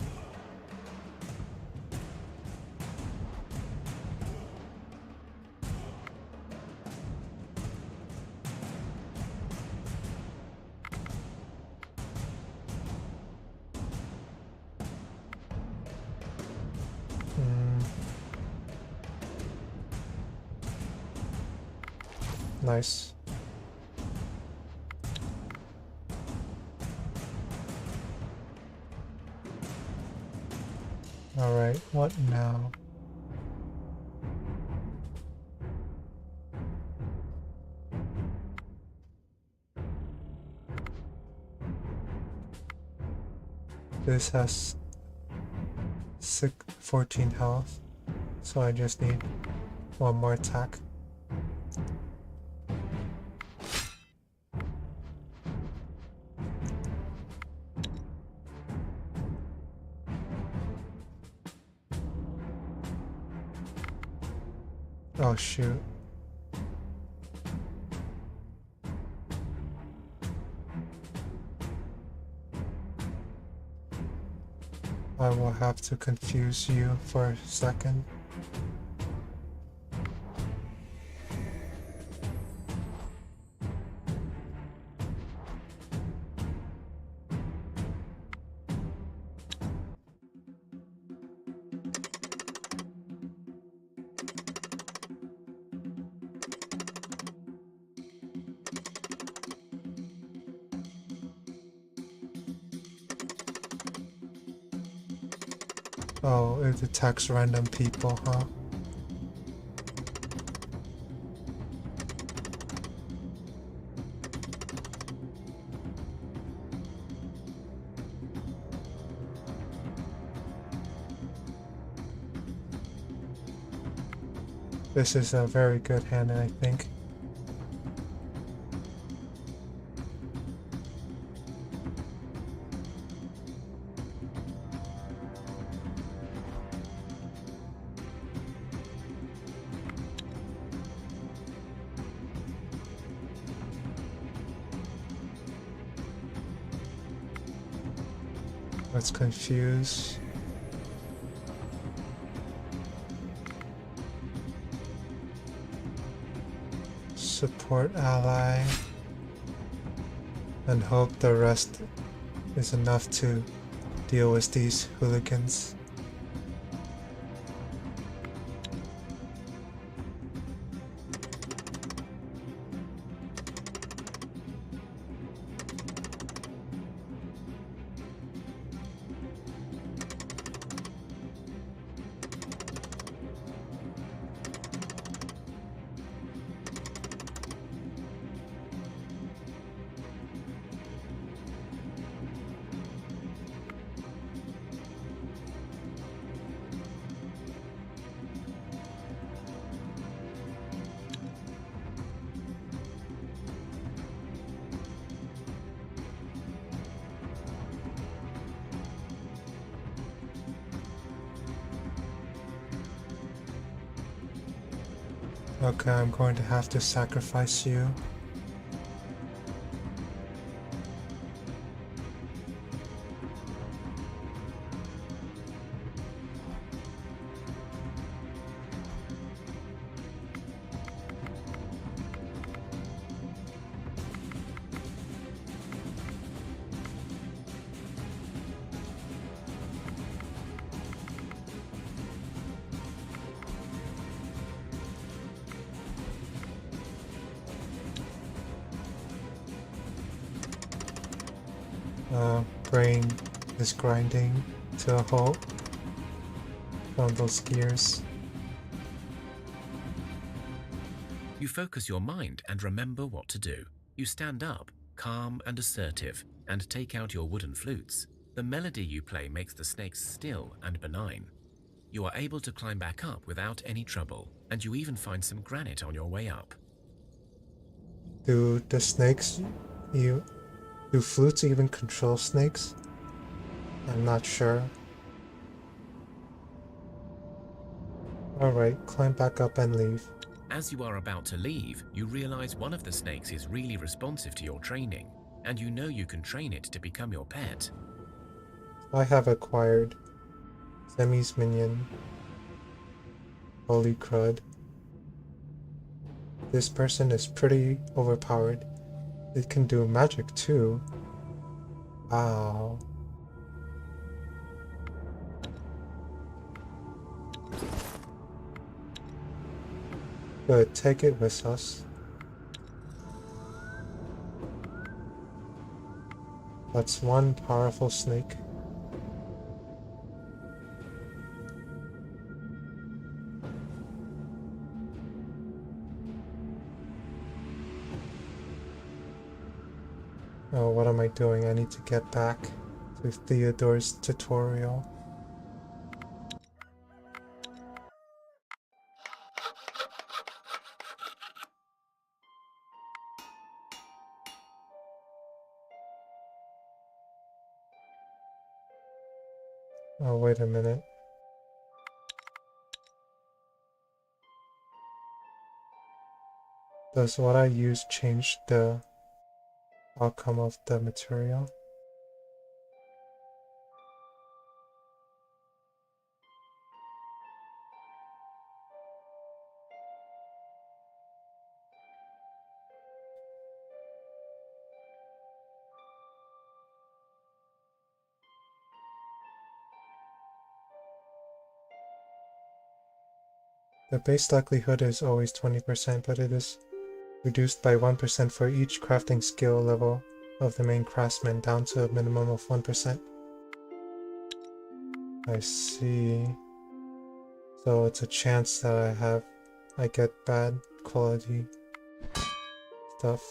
Nice. Alright, what now? This has 14 health, so I just need one more attack. Oh shoot. I will have to confuse you for a second. Oh, it attacks random people, huh? This is a very good hand, I think. Let's confuse. Support ally. And hope the rest is enough to deal with these hooligans. Okay, I'm going to have to sacrifice you. Brain is grinding to a halt from those gears. You focus your mind and remember what to do. You stand up, calm and assertive, and take out your wooden flutes. The melody you play makes the snakes still and benign. You are able to climb back up without any trouble, and you even find some granite on your way up. Do the snakes, do flutes even control snakes? I'm not sure. Alright, climb back up and leave. As you are about to leave, you realize one of the snakes is really responsive to your training, and you know you can train it to become your pet. I have acquired Semi's minion. Holy crud. This person is pretty overpowered. It can do magic too. Wow. Good, take it with us. That's one powerful snake. Oh, what am I doing? I need to get back to Theodore's tutorial. Oh, wait a minute. Does what I use change the outcome of the material? The base likelihood is always 20%, but it is reduced by 1% for each crafting skill level of the main craftsman down to a minimum of 1%. I see. So it's a chance that I get bad quality stuff.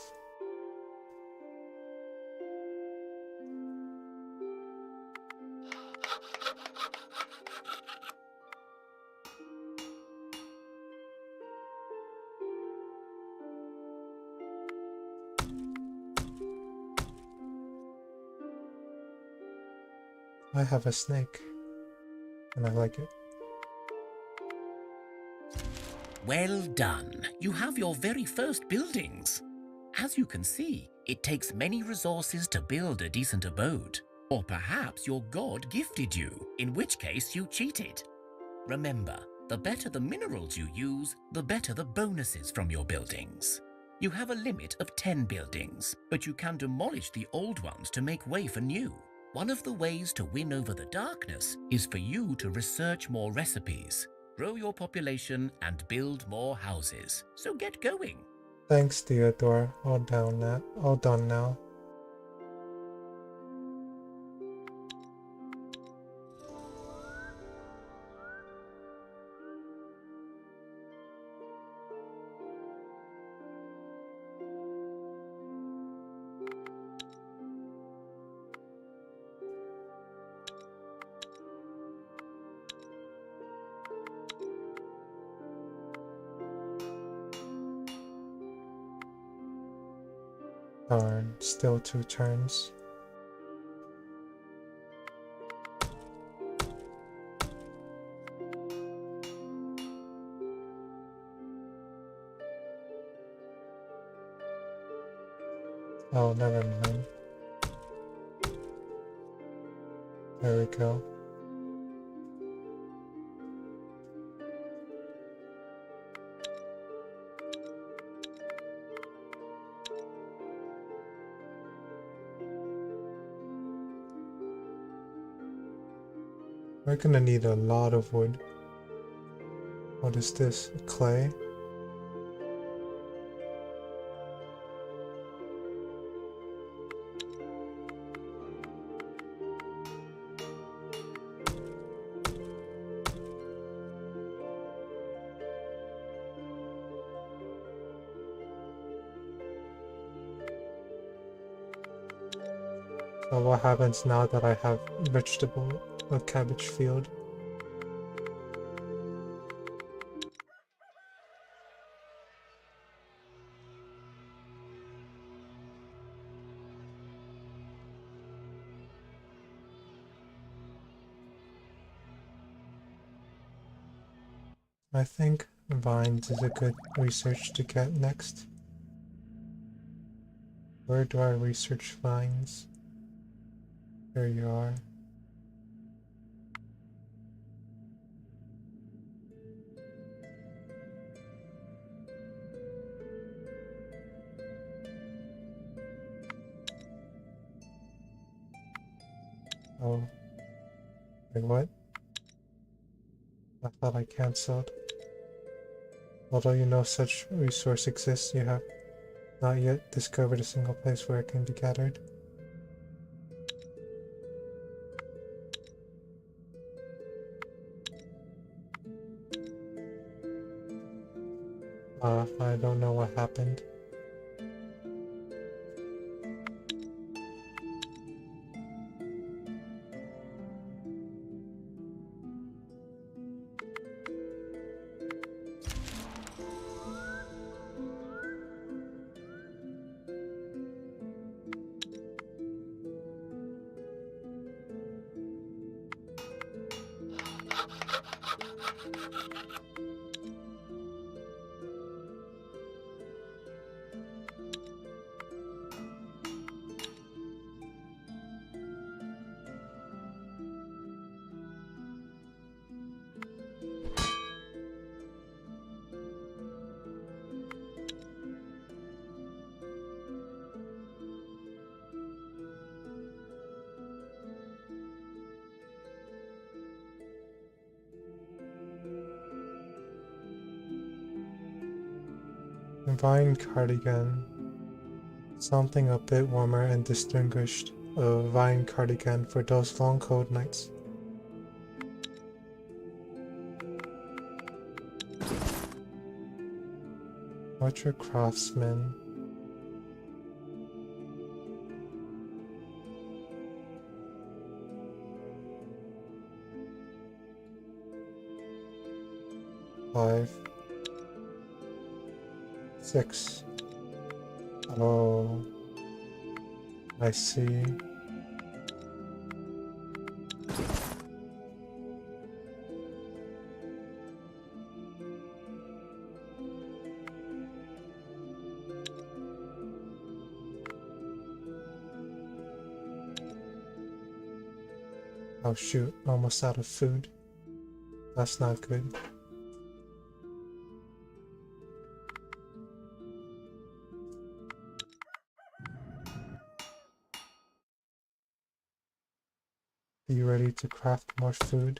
I have a snake, and I like it. Well done. You have your very first buildings. As you can see, it takes many resources to build a decent abode. Or perhaps your god gifted you, in which case you cheated. Remember, the better the minerals you use, the better the bonuses from your buildings. You have a limit of 10 buildings, but you can demolish the old ones to make way for new. One of the ways to win over the darkness is for you to research more recipes, grow your population, and build more houses. So get going. Thanks, Theodore. All done now. Darn, still 2 turns. Oh, never mind. There we go. We're gonna need a lot of wood. What is this? Clay? So what happens now that I have a cabbage field? I think vines is a good research to get next. Where do I research vines? There you are. Oh. Wait, what? I thought I cancelled. Although you know such resource exists, you have not yet discovered a single place where it can be gathered. I don't know what happened. Vine cardigan. Something a bit warmer and distinguished. A vine cardigan for those long cold nights. Archer craftsman. Five. 6. Oh, I see. Oh shoot, almost out of food. That's not good. Are you ready to craft more food?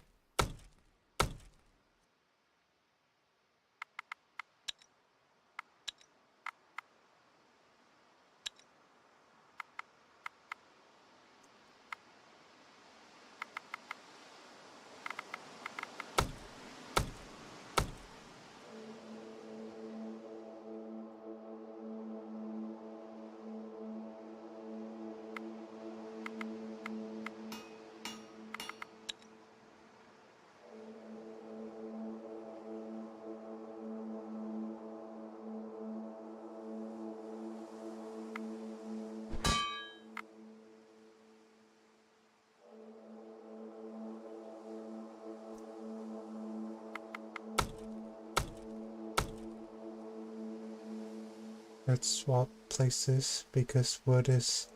Let's swap places because wood is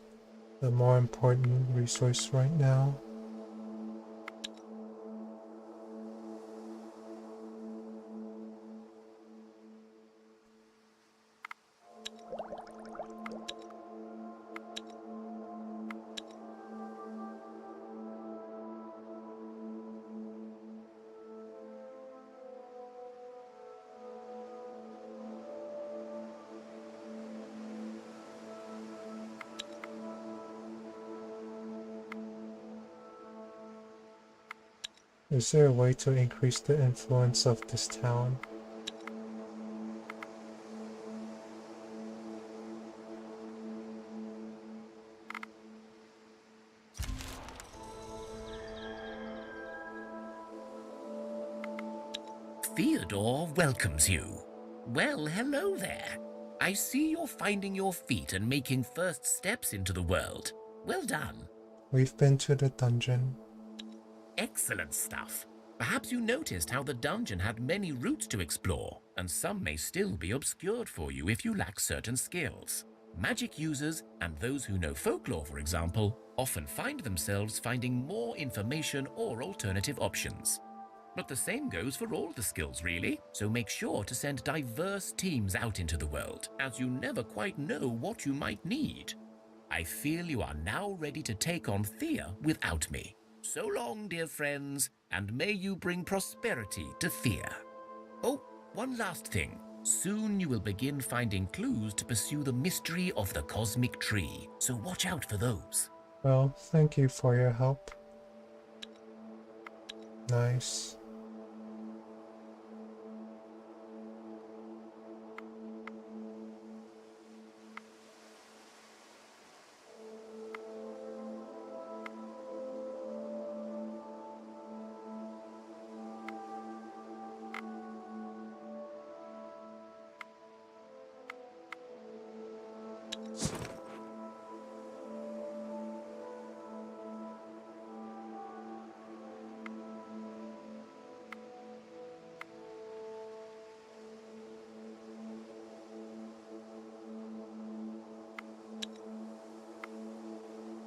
the more important resource right now. Is there a way to increase the influence of this town? Theodore welcomes you. Well, hello there. I see you're finding your feet and making first steps into the world. Well done. We've been to the dungeon. Excellent stuff. Perhaps you noticed how the dungeon had many routes to explore, and some may still be obscured for you if you lack certain skills. Magic users, and those who know folklore, for example, often find themselves finding more information or alternative options. But the same goes for all the skills, really, so make sure to send diverse teams out into the world, as you never quite know what you might need. I feel you are now ready to take on Thea without me. So long, dear friends, and may you bring prosperity to Thea. Oh, one last thing. Soon you will begin finding clues to pursue the mystery of the cosmic tree, so watch out for those. Well, thank you for your help. Nice.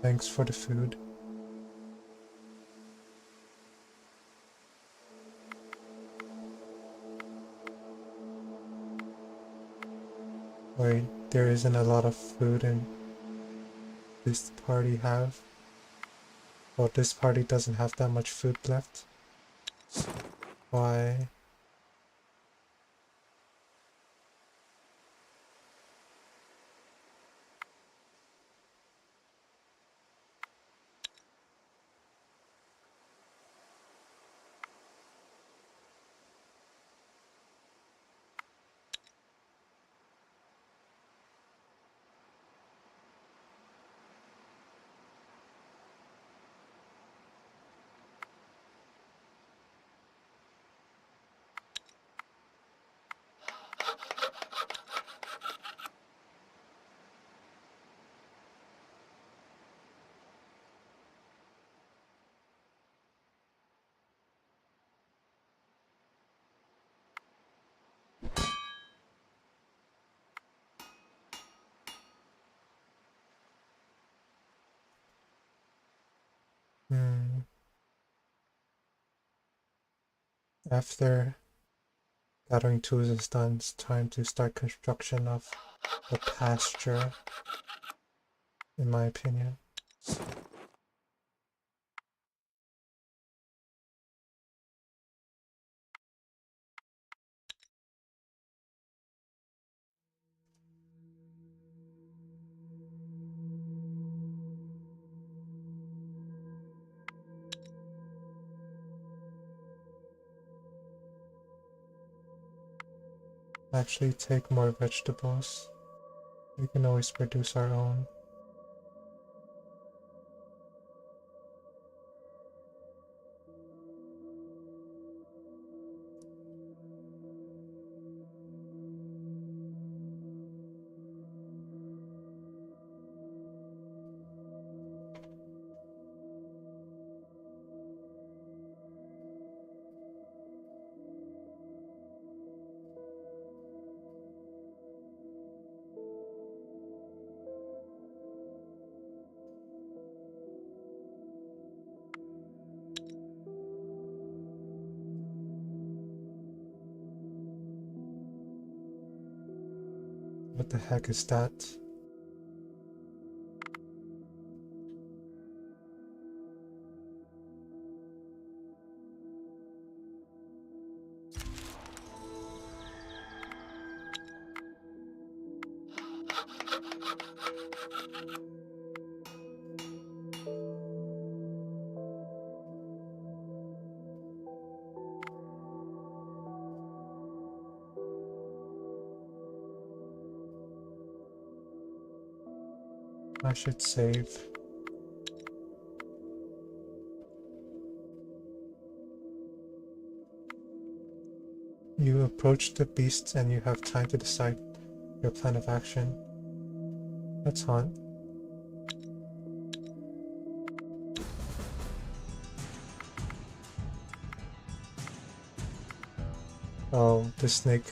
Thanks for the food. Wait, there isn't a lot of food in this party have? Well, this party doesn't have that much food left. Why? After gathering tools is done, it's time to start construction of the pasture, in my opinion. Actually take more vegetables. We can always produce our own. What the heck is that? I should save. You approach the beasts and you have time to decide your plan of action. Let's hunt. Oh, this snake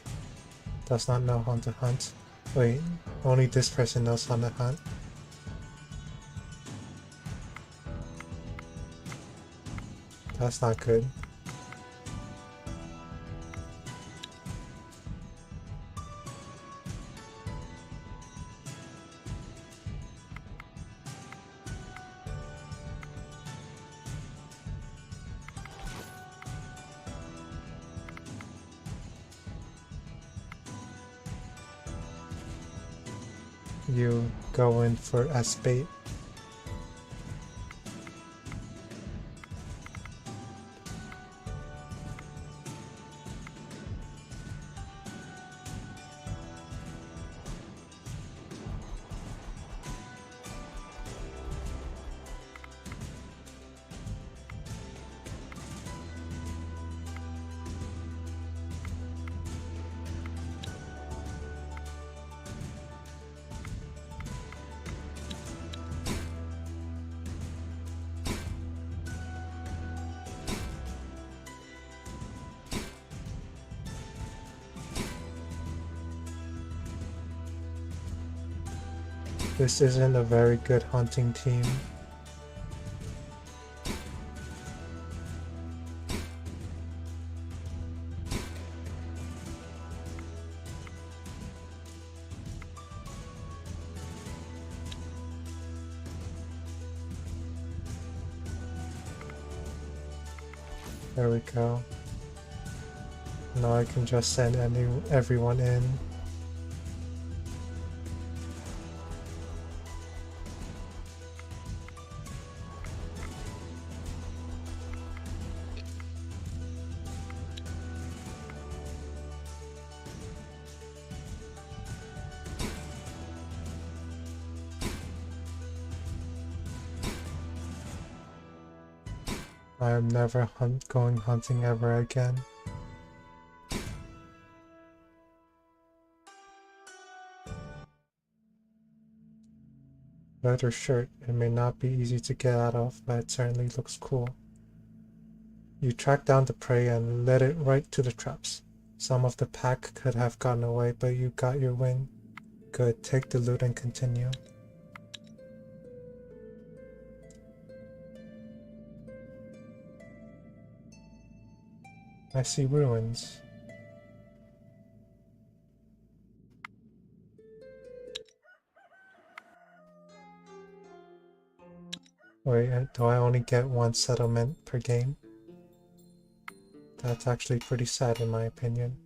does not know how to hunt. Wait, only this person knows how to hunt. That's not good. You go in for as bait. This isn't a very good hunting team. There we go. Now I can just send everyone in. I am never going hunting ever again. Leather shirt. It may not be easy to get out of, but it certainly looks cool. You track down the prey and led it right to the traps. Some of the pack could have gotten away, but you got your win. Good, take the loot and continue. I see ruins. Wait, do I only get one settlement per game? That's actually pretty sad in my opinion.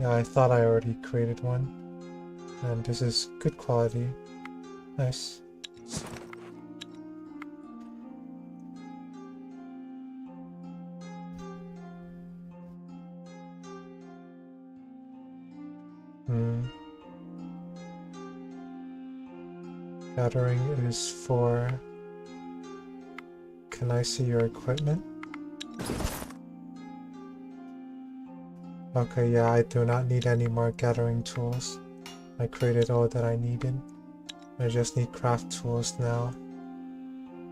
Yeah, I thought I already created one. And this is good quality. Nice. Gathering is for... Can I see your equipment? Okay, yeah, I do not need any more gathering tools. I created all that I needed. I just need craft tools now.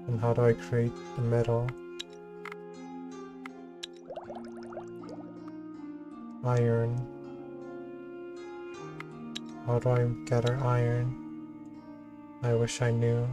And how do I create the metal? Iron. How do I gather iron? I wish I knew.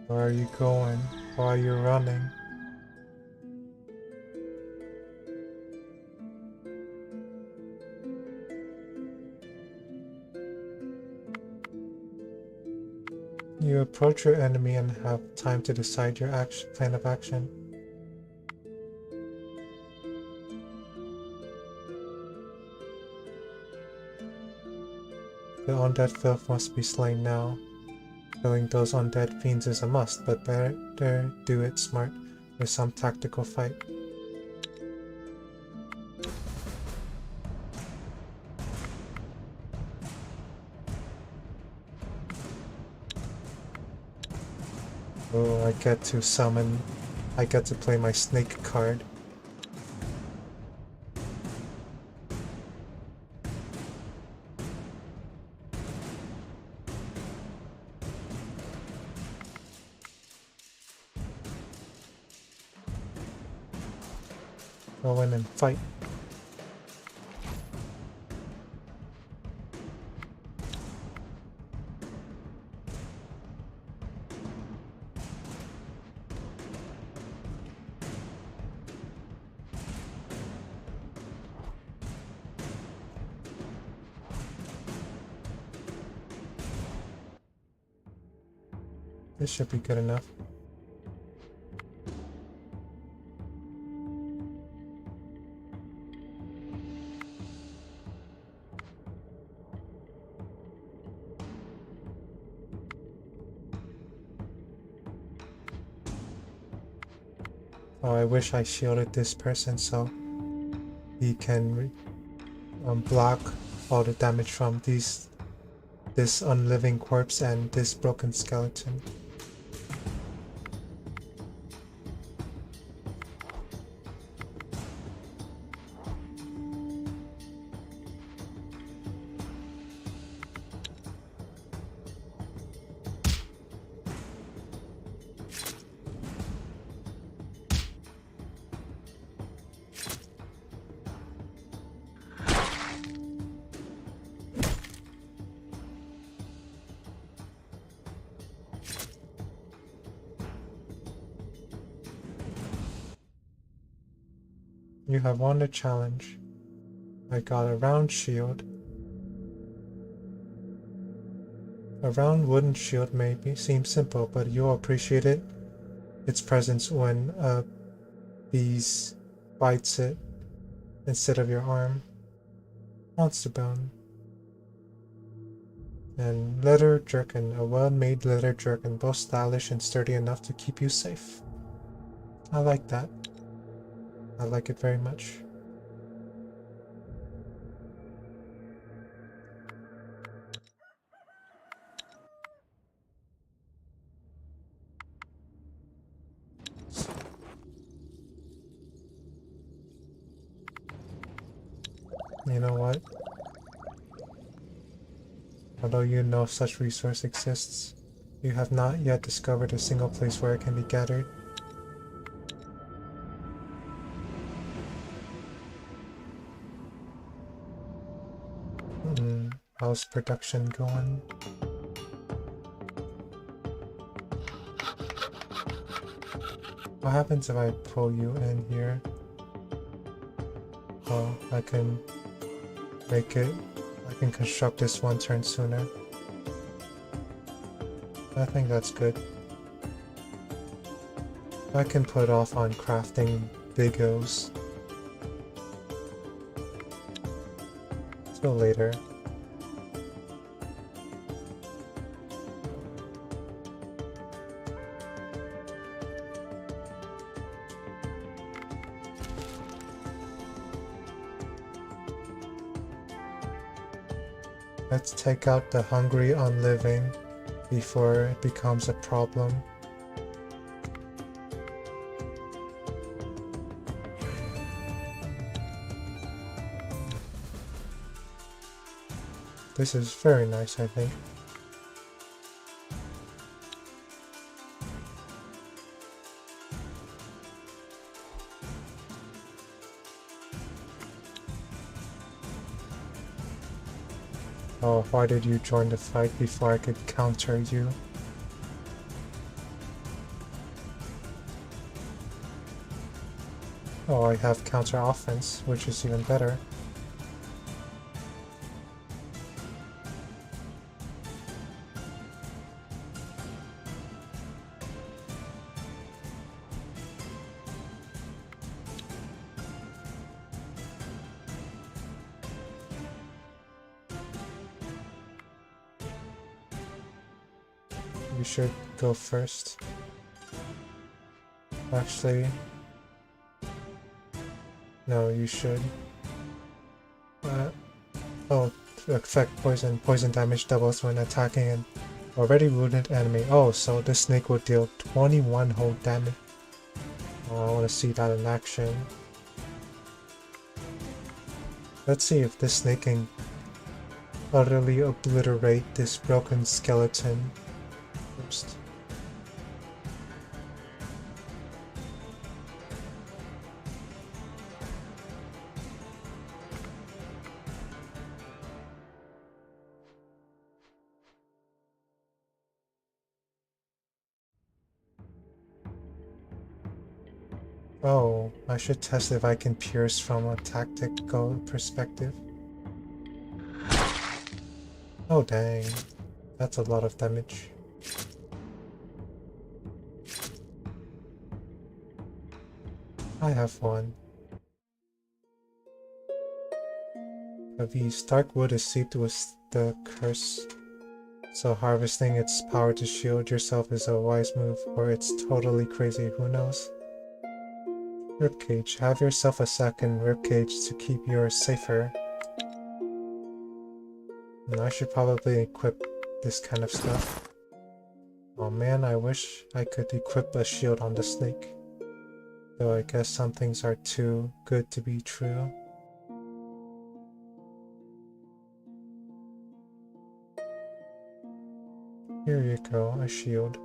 Where are you going? Why are you running? You approach your enemy and have time to decide your plan of action. The undead filth must be slain now. Killing those undead fiends is a must, but better do it smart with some tactical fight. Oh, I get to play my snake card. Go in and fight. This should be good enough. Oh, I wish I shielded this person so he can block all the damage from this unliving corpse and this broken skeleton. You have won the challenge. I got a round shield. A round wooden shield may seem simple, but you'll appreciate its presence when a bees bites it instead of your arm. Monster bone. And leather jerkin, a well-made leather jerkin, both stylish and sturdy enough to keep you safe. I like that. I like it very much. You know what? Although you know such resource exists, you have not yet discovered a single place where it can be gathered. How's production going? What happens if I pull you in here? Oh, I can make it. I can construct this one turn sooner. I think that's good. I can put off on crafting big O's till later. Let's take out the hungry on living before it becomes a problem. This is very nice, I think. Oh, why did you join the fight before I could counter you? Oh, I have counter offense, which is even better. You should go first. Actually, no, you should. Oh, to affect poison. Poison damage doubles when attacking an already wounded enemy. Oh, so this snake will deal 21 whole damage. Oh, I want to see that in action. Let's see if this snake can utterly obliterate this broken skeleton first. Oh, I should test if I can pierce from a tactical perspective. Oh dang, that's a lot of damage. I have one. These dark wood is seeped with the curse, so harvesting its power to shield yourself is a wise move, or it's totally crazy, who knows? Ribcage. Have yourself a second ribcage to keep yours safer. And I should probably equip this kind of stuff. Oh man, I wish I could equip a shield on the snake. Though I guess some things are too good to be true. Here you go, a shield.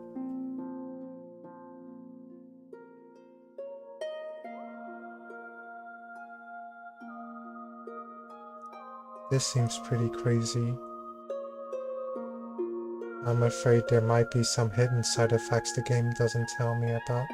This seems pretty crazy. I'm afraid there might be some hidden side effects the game doesn't tell me about.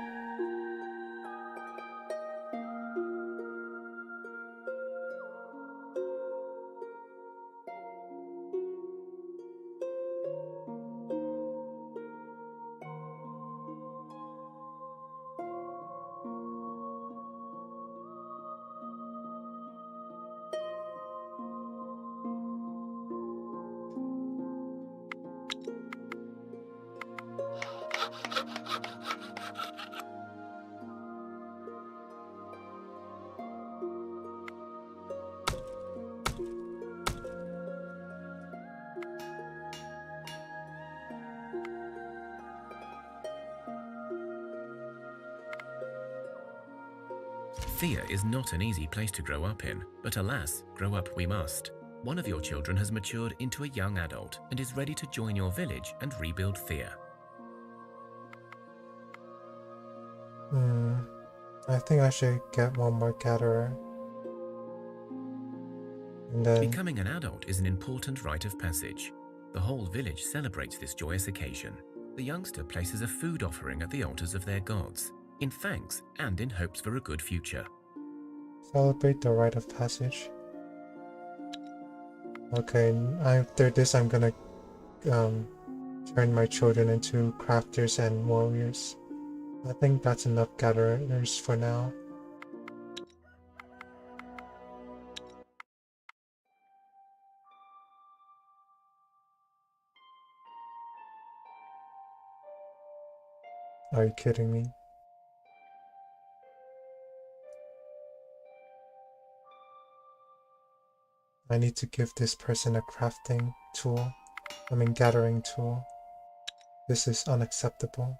Thea is not an easy place to grow up in, but alas, grow up we must. One of your children has matured into a young adult and is ready to join your village and rebuild Thea. I think I should get one more gatherer. And then... Becoming an adult is an important rite of passage. The whole village celebrates this joyous occasion. The youngster places a food offering at the altars of their gods, in thanks and in hopes for a good future. Celebrate the Rite of Passage. Okay, after this I'm gonna turn my children into crafters and warriors. I think that's enough gatherers for now. Are you kidding me? I need to give this person a crafting tool. Gathering tool. This is unacceptable.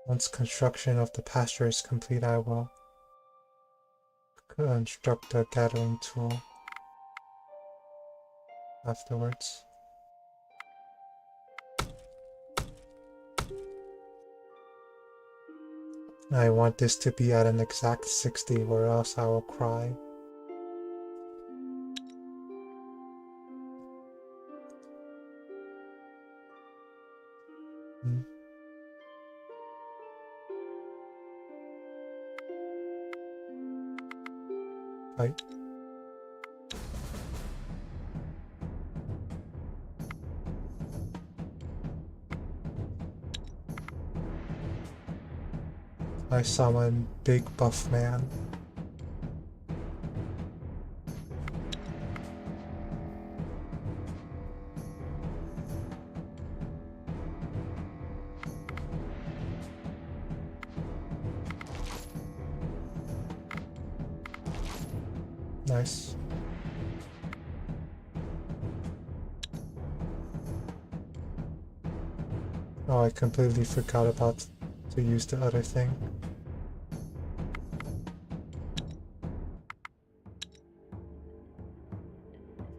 Once construction of the pasture is complete, I will construct a gathering tool afterwards. I want this to be at an exact 60 or else I will cry. Right. I summon Big Buff Man. Nice. Oh, I completely forgot about to use the other thing.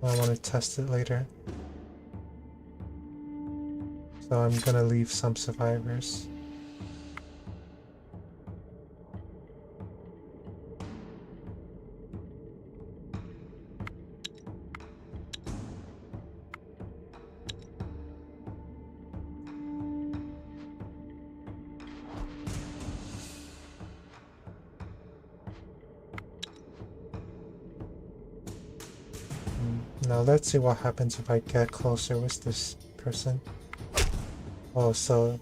I want to test it later. So I'm gonna leave some survivors. Now let's see what happens if I get closer with this person. Oh, so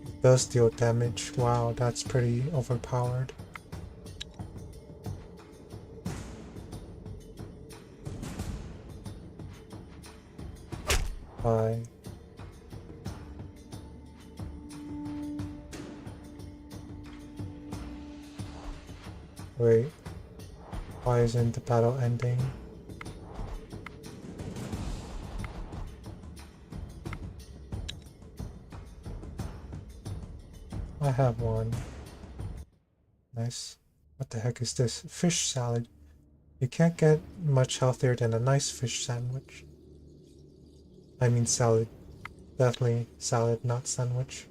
it does deal damage. Wow, that's pretty overpowered. Bye. Wait. Why isn't the battle ending? I have one. Nice. What the heck is this? Fish salad. You can't get much healthier than a nice fish sandwich. I mean salad. Definitely salad, not sandwich.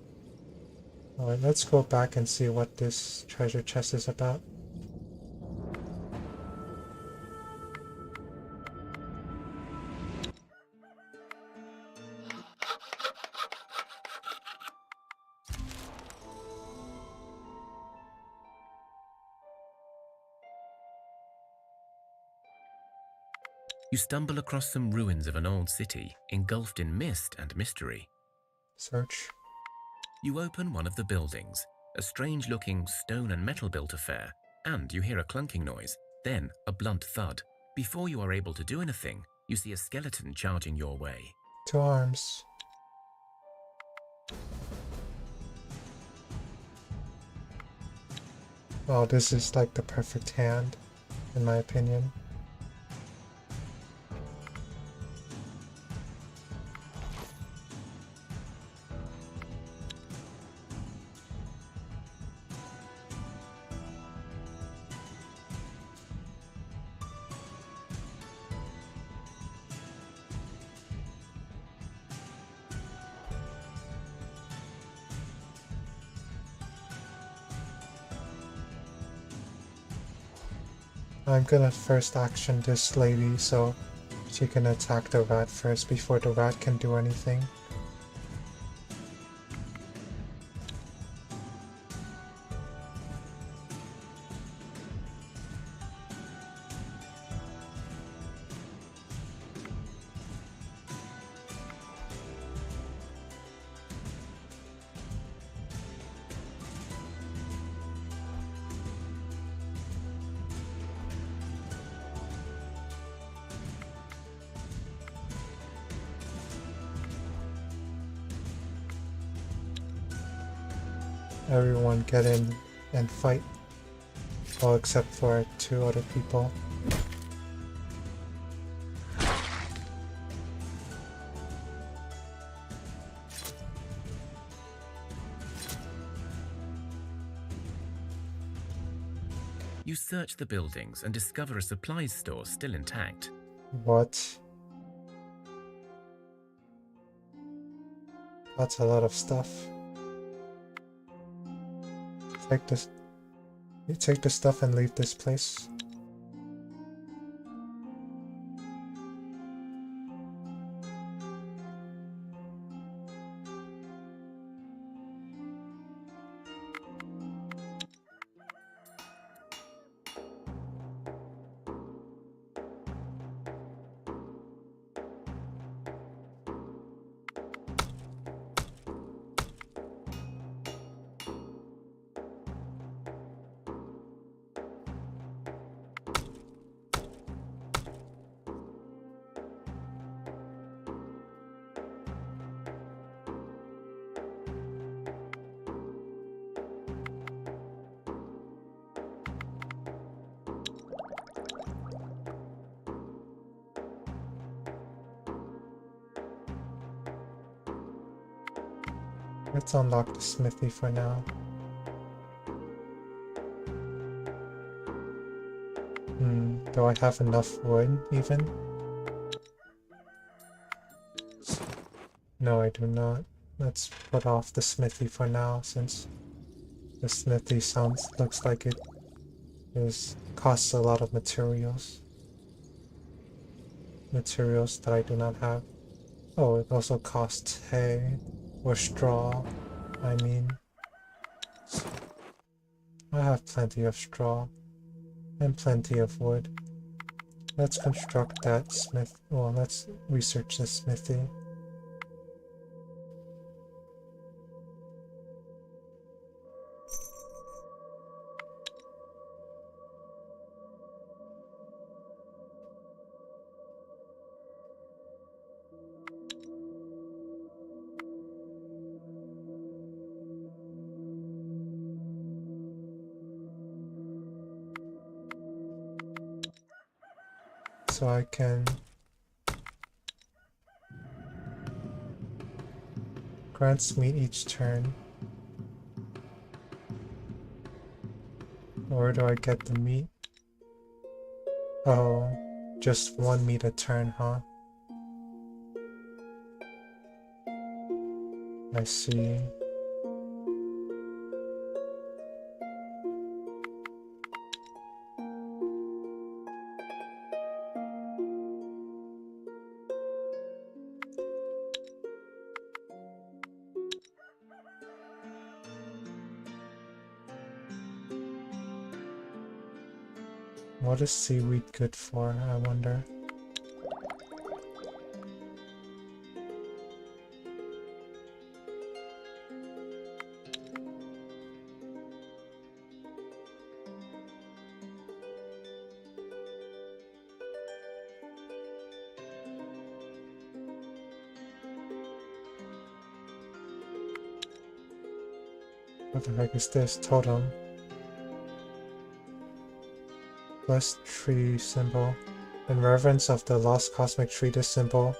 Alright, let's go back and see what this treasure chest is about. You stumble across some ruins of an old city, engulfed in mist and mystery. Search. You open one of the buildings, a strange-looking stone and metal-built affair, and you hear a clunking noise, then a blunt thud. Before you are able to do anything, you see a skeleton charging your way. To arms. Oh, this is like the perfect hand. in my opinion. I'm gonna first action this lady so she can attack the rat first before the rat can do anything. Everyone get in and fight. Well, except for 2 other people. You search the buildings and discover a supplies store still intact. What? That's a lot of stuff. Take this. You take the stuff and leave this place. Let's unlock the smithy for now. Do I have enough wood even? No, I do not. Let's put off the smithy for now since the smithy looks like it costs a lot of materials. Materials that I do not have. Oh, it also costs hay or straw. I mean, I have plenty of straw and plenty of wood. Let's construct that well, let's research the smithy. So I can grants meat each turn. Where do I get the meat? Oh, just 1 meat a turn, huh? I see. What is seaweed good for, I wonder? What the heck is this? Totem. blessed tree symbol. In reverence of the lost cosmic tree, this symbol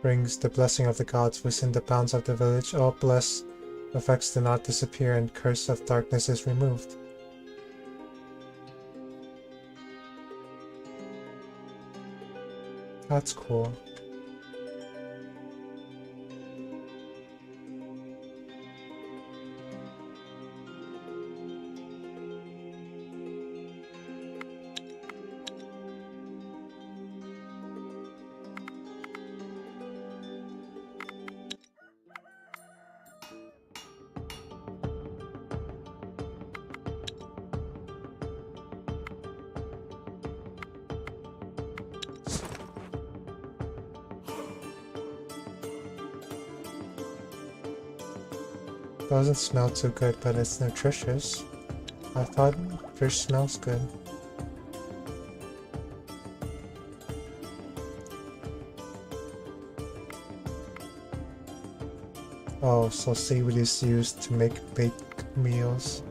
brings the blessing of the gods within the bounds of the village. All blessed effects do not disappear and curse of darkness is removed. That's cool. Doesn't smell too good, but it's nutritious. I thought fish smells good. Oh, so seaweed is used to make baked meals.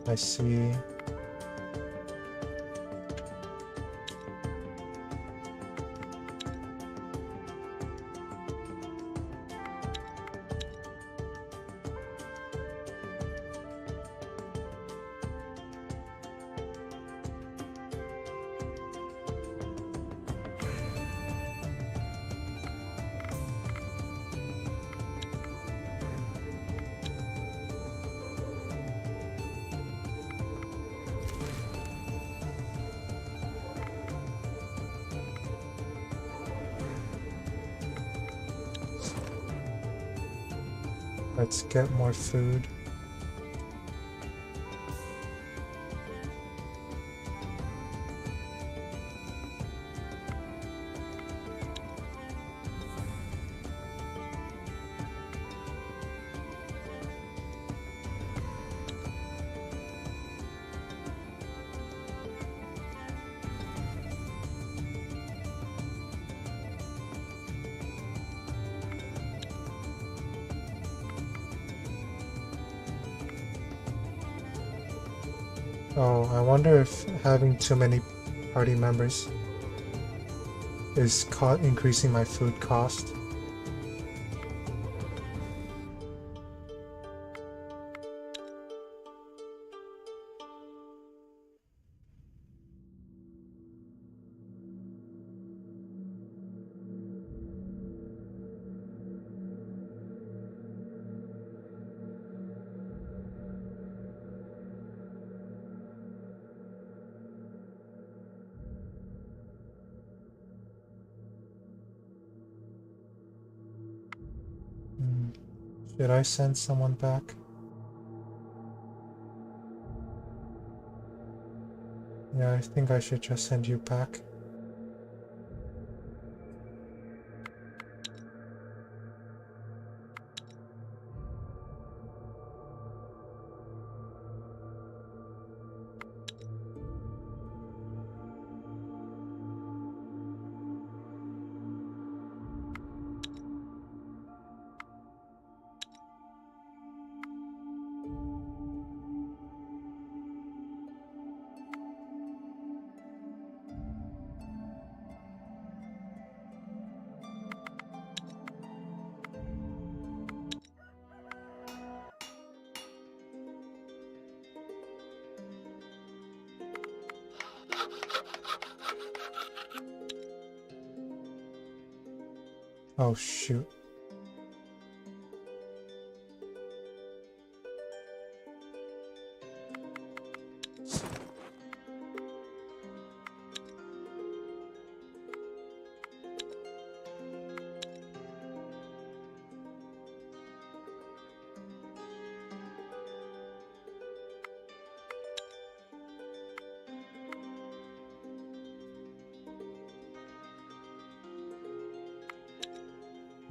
I see. Let's get more food. Oh, I wonder if having too many party members is increasing my food cost. Should I send someone back? Yeah, I think I should just send you back. Oh shoot.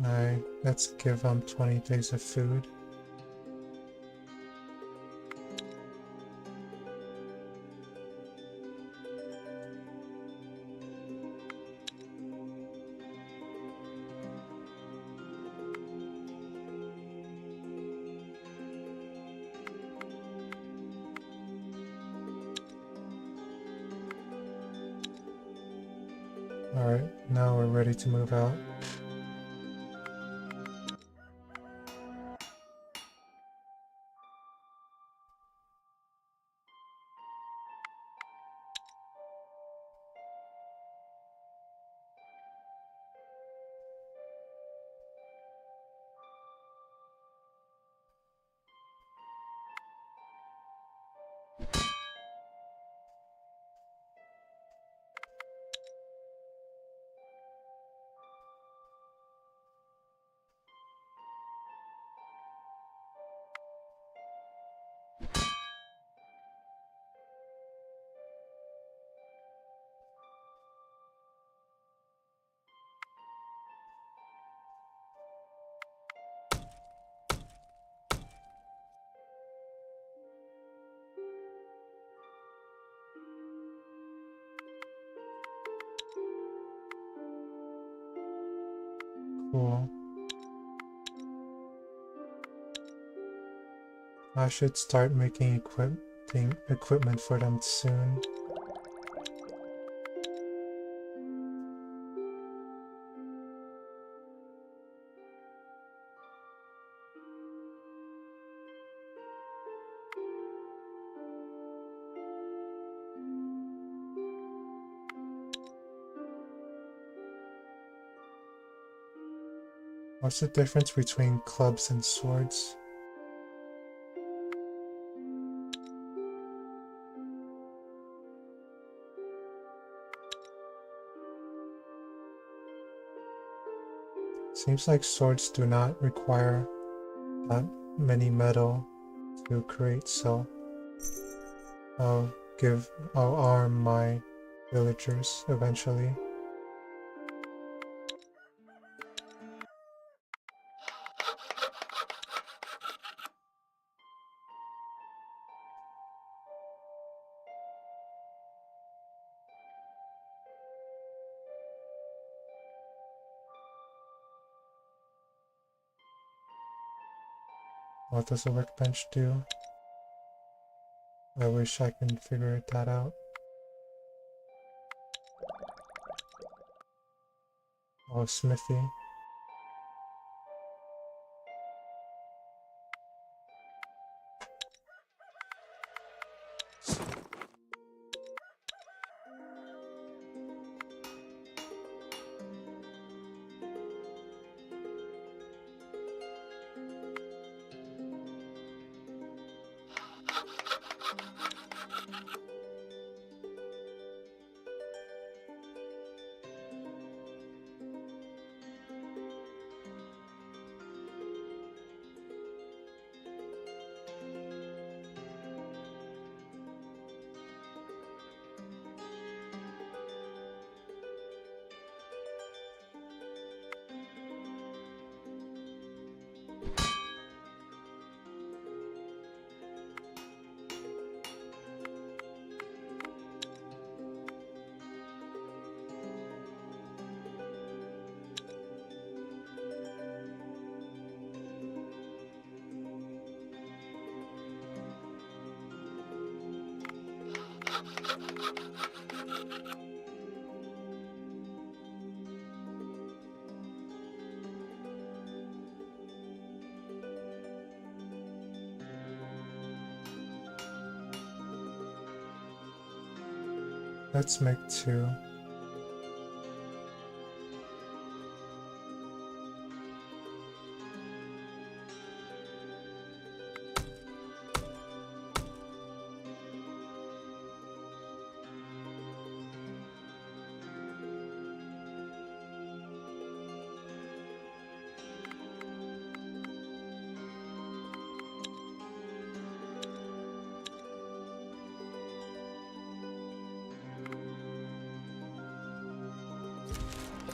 Alright, let's give them 20 days of food. Alright, now we're ready to move out. Cool. I should start making equipment for them soon. What's the difference between clubs and swords? Seems like swords do not require that many metal to create, so I'll arm my villagers eventually. What does a workbench do? I wish I can figure that out. Oh, smithy. Let's make 2.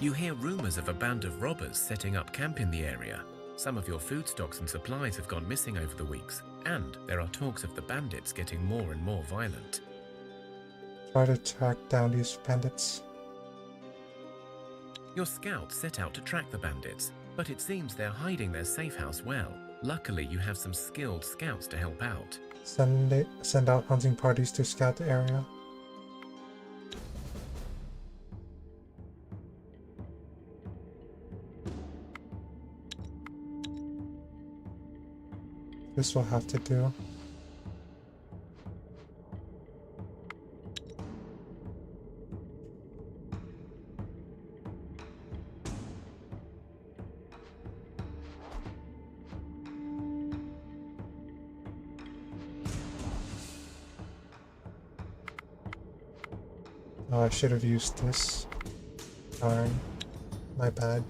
You hear rumors of a band of robbers setting up camp in the area. Some of your food stocks and supplies have gone missing over the weeks, and there are talks of the bandits getting more and more violent. Try to track down these bandits. Your scouts set out to track the bandits, but it seems they're hiding their safe house well. Luckily, you have some skilled scouts to help out. Send out hunting parties to scout the area. This will have to do. Oh, I should have used this. Darn. My bad.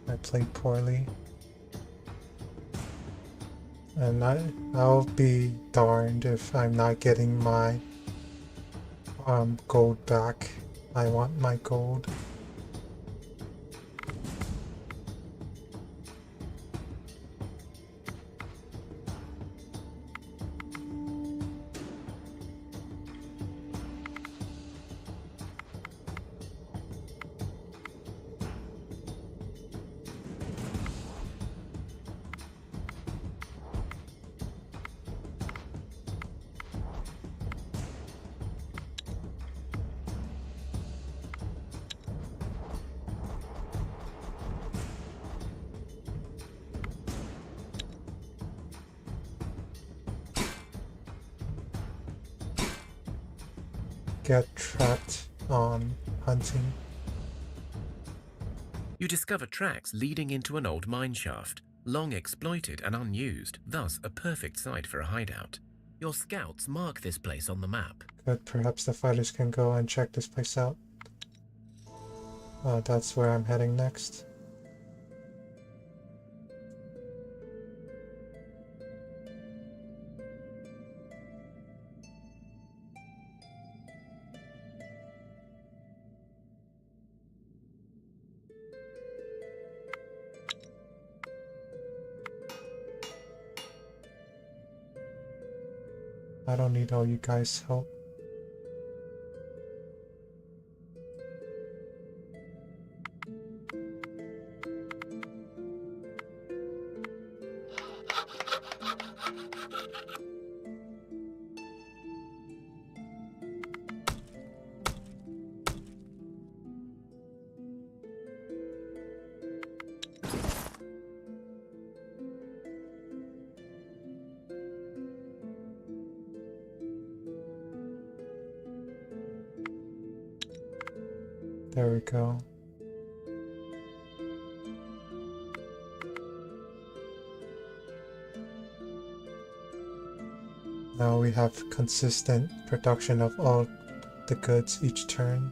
I played poorly. And I'll be darned if I'm not getting my gold back. I want my gold. Get trapped on hunting. You discover tracks leading into an old mine shaft, long exploited and unused, thus a perfect site for a hideout. Your scouts mark this place on the map. Good, perhaps the fighters can go and check this place out. That's where I'm heading next. I don't need all you guys' help. There we go. Now we have consistent production of all the goods each turn.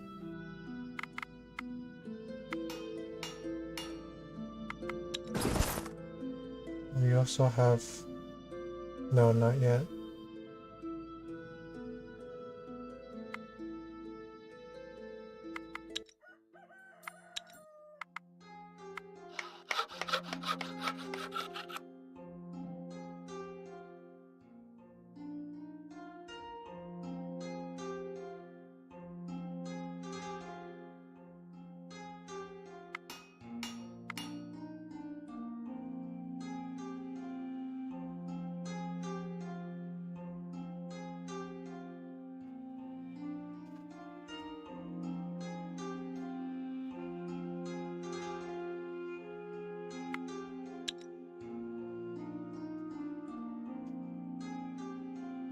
We also have... No, not yet.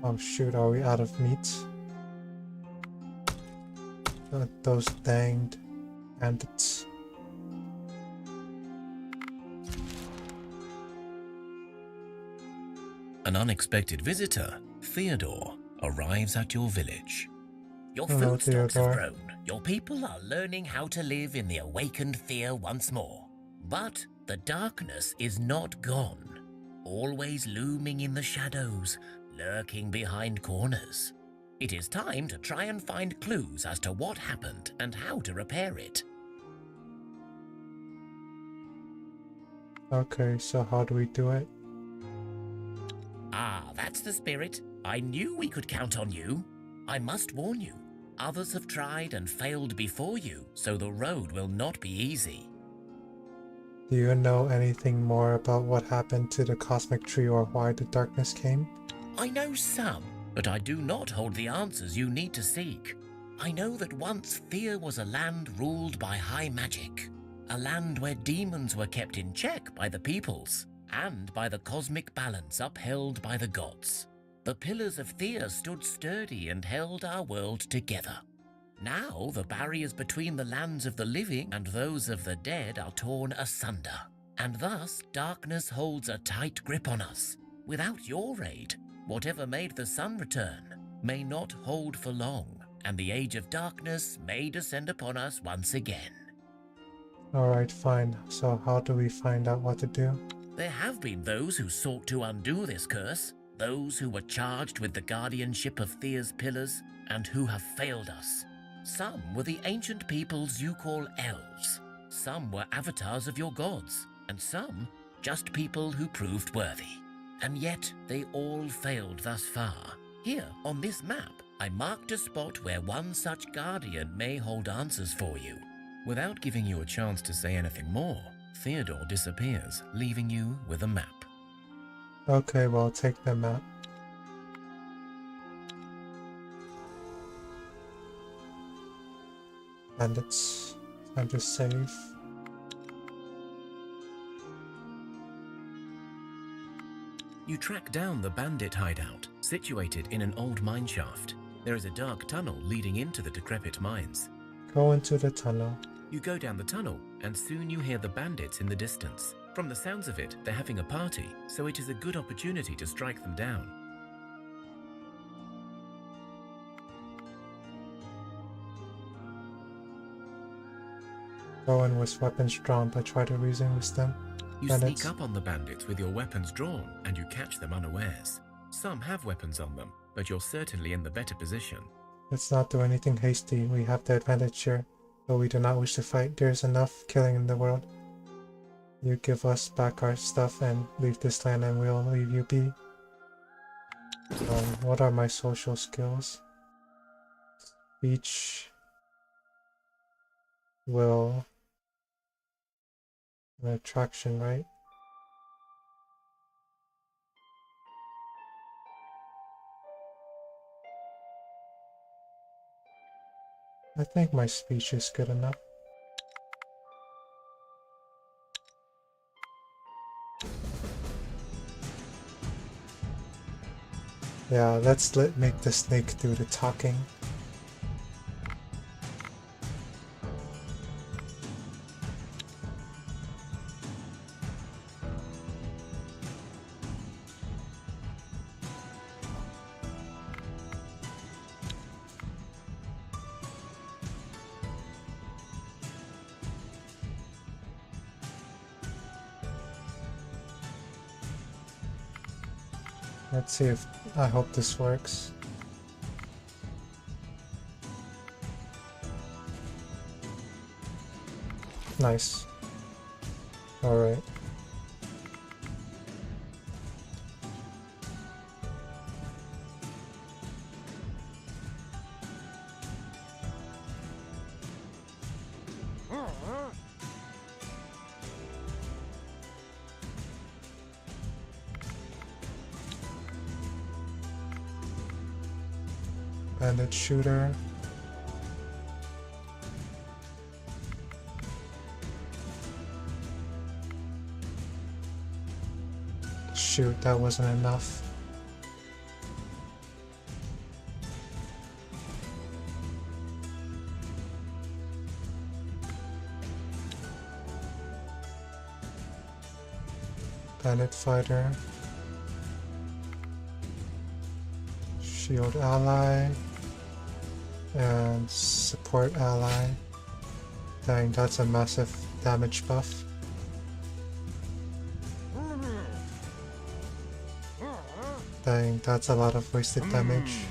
Oh shoot, are we out of meat? Those danged bandits. An unexpected visitor, Theodore, arrives at your village. Your Hello, food stocks have Theodore. grown. Your people are learning how to live in the awakened Thea once more. But the darkness is not gone, always looming in the shadows, lurking behind corners. It is time to try and find clues as to what happened and how to repair it. Okay, so how do we do it? Ah, that's the spirit. I knew we could count on you. I must warn you, others have tried and failed before you, so the road will not be easy. Do you know anything more about what happened to the cosmic tree or why the darkness came? I know some, but I do not hold the answers you need to seek. I know that once Thea was a land ruled by high magic, a land where demons were kept in check by the peoples, and by the cosmic balance upheld by the gods. The pillars of Thea stood sturdy and held our world together. Now the barriers between the lands of the living and those of the dead are torn asunder, and thus darkness holds a tight grip on us. Without your aid, whatever made the sun return may not hold for long, and the age of darkness may descend upon us once again. Alright, fine. So how do we find out what to do? There have been those who sought to undo this curse, those who were charged with the guardianship of Thea's pillars, and who have failed us. Some were the ancient peoples you call elves, some were avatars of your gods, and some just people who proved worthy. And yet they all failed thus far. Here, on this map, I marked a spot where one such guardian may hold answers for you. Without giving you a chance to say anything more, Theodore disappears, leaving you with a map. Okay, well, take the map. Bandits. Time to save. You track down the bandit hideout, situated in an old mine shaft. There is a dark tunnel leading into the decrepit mines. Go into the tunnel. You go down the tunnel, and soon you hear the bandits in the distance. From the sounds of it, they're having a party, so it is a good opportunity to strike them down. Go in with weapons drawn, but try to reason with them. You Bandits. sneak up on the bandits with your weapons drawn, and you catch them unawares. Some have weapons on them, but you're certainly in the better position. Let's not do anything hasty. We have the advantage here, but we do not wish to fight. There's enough killing in the world. You give us back our stuff and leave this land, and we'll leave you be. What are my social skills? Speech, will, and attraction, right? I think my speech is good enough. Yeah, let's make the snake do the talking. Let's see if I hope this works. Nice. All right. Bandit shooter. Shoot, that wasn't enough. Bandit fighter. Shield ally. And support ally. Dang, that's a massive damage buff. Dang, that's a lot of wasted damage.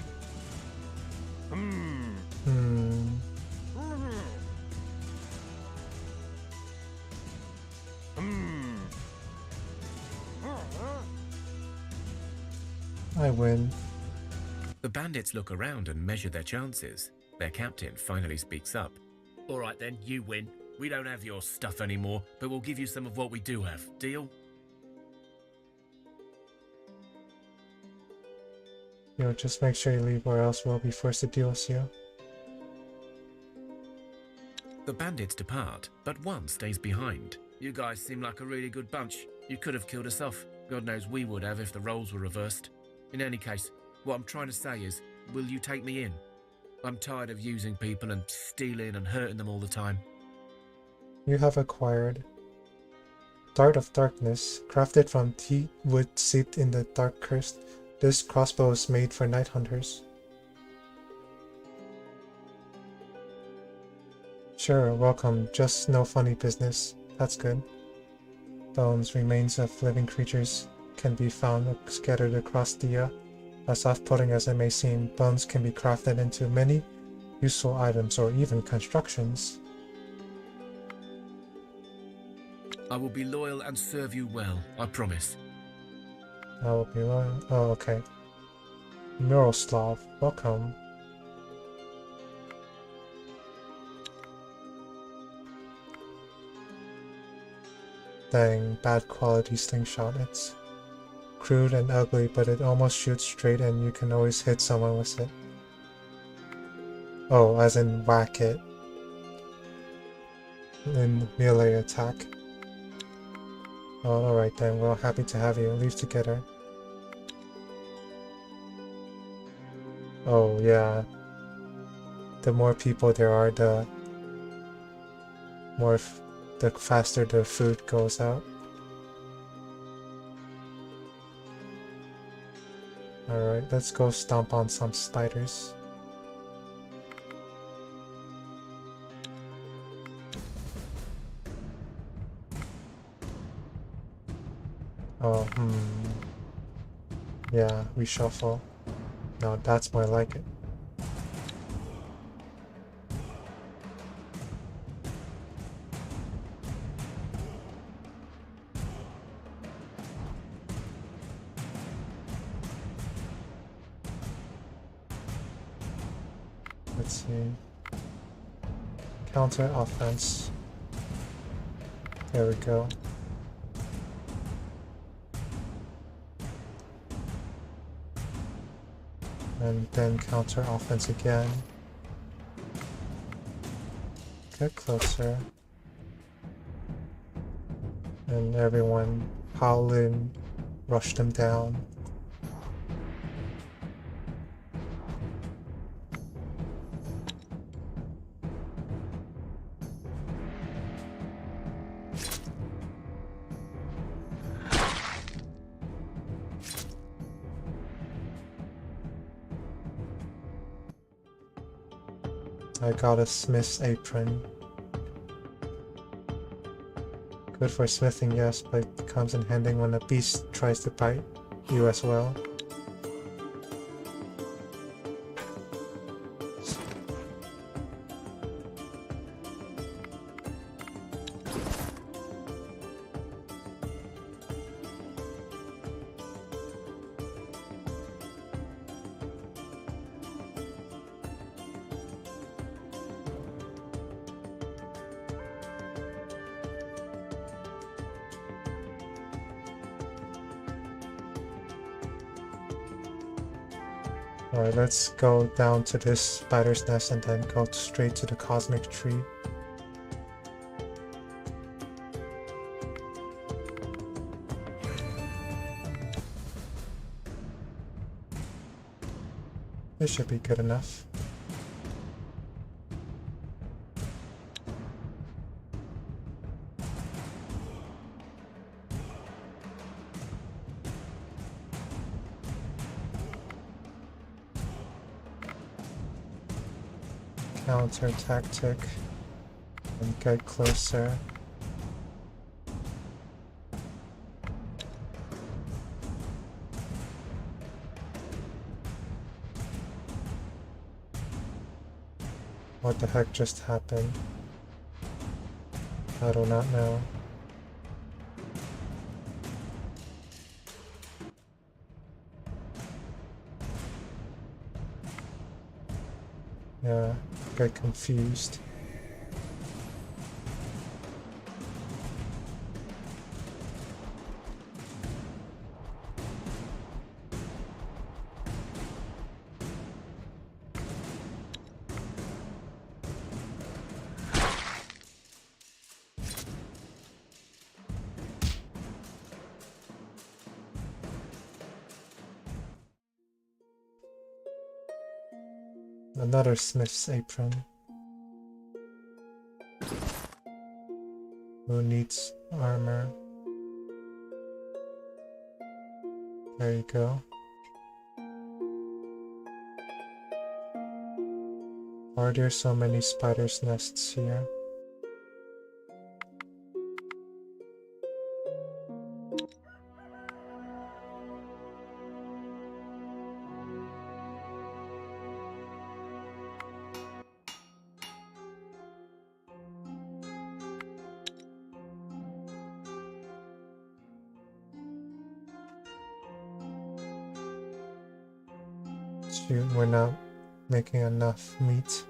I win. The bandits look around and measure their chances. Their captain finally speaks up. All right then, you win. We don't have your stuff anymore, but we'll give you some of what we do have. Deal? Yo, just make sure you leave or else we'll be forced to deal with you. The bandits depart, but one stays behind. You guys seem like a really good bunch. You could have killed us off. God knows we would have if the roles were reversed. In any case, what I'm trying to say is, will you take me in? I'm tired of using people and stealing and hurting them all the time. You have acquired Dart of Darkness, crafted from teak wood steeped in the dark curse. This crossbow is made for night hunters. Sure, welcome, just no funny business. That's good. Bones, remains of living creatures, can be found scattered across Thea. As off-putting as it may seem, bones can be crafted into many useful items or even constructions. I will be loyal and serve you well, I promise. I will be loyal. Oh, okay. Miroslav, welcome. Dang, bad quality slingshot. It's crude and ugly, but it almost shoots straight and you can always hit someone with it. Oh, as in whack it. In melee attack. Oh, alright then, well, happy to have you. Leave together. Oh, yeah. The more people there are, the faster the food goes out. Alright, let's go stomp on some spiders. Oh, yeah, reshuffle. No, that's more like it. Let's see. Counter offense. There we go. And then counter offense again. Get closer. And everyone howl in, rush them down. I got a smith's apron. Good for smithing, yes, but it comes in handy when a beast tries to bite you as well. Alright, let's go down to this spider's nest and then go straight to the cosmic tree. This should be good enough. Counter tactic and get closer. What the heck just happened? I do not know. Yeah, get confused. Another smith's apron. Who needs armor? There you go. Why are there so many spiders' nests here? Shoot, we're not making enough meat.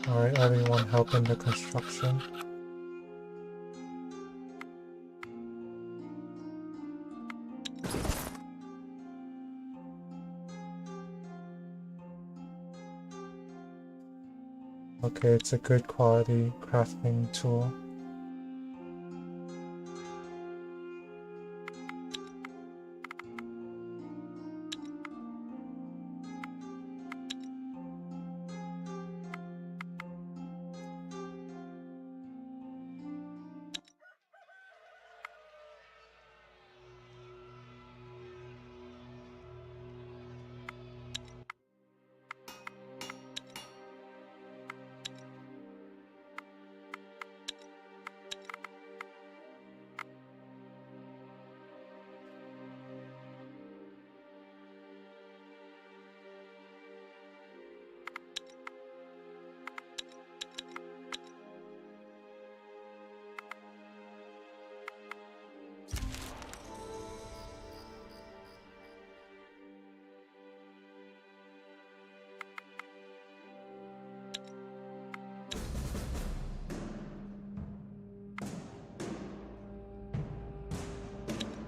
Alright, everyone help in the construction. Okay, it's a good quality crafting tool.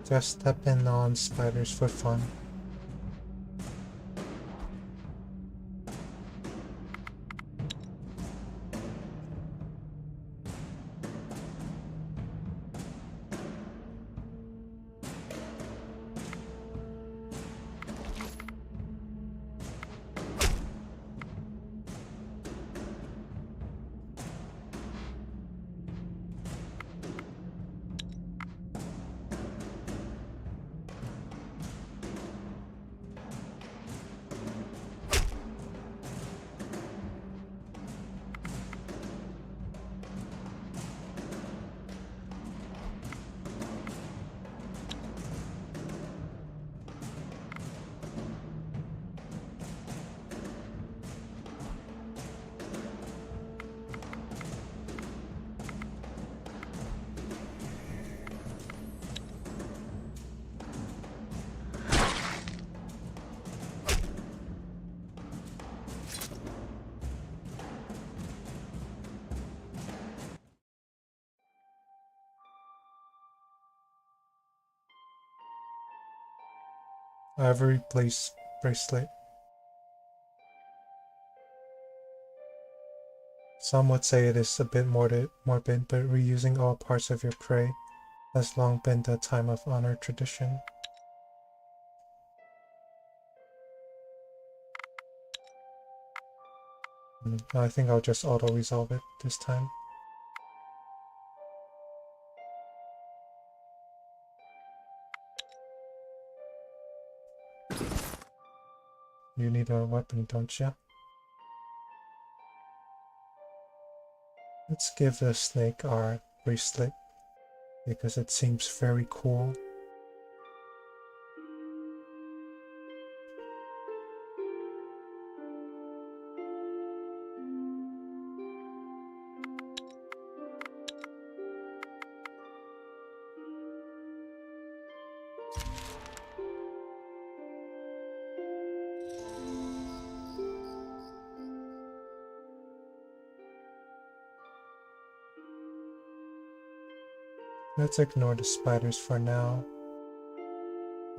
Just stepping on spiders for fun. Ivory bracelet. Some would say it is a bit morbid, but reusing all parts of your prey has long been the time of honor tradition. I think I'll just auto-resolve it this time. You need a weapon, don't you? Let's give the snake our bracelet because it seems very cool. Let's ignore the spiders for now.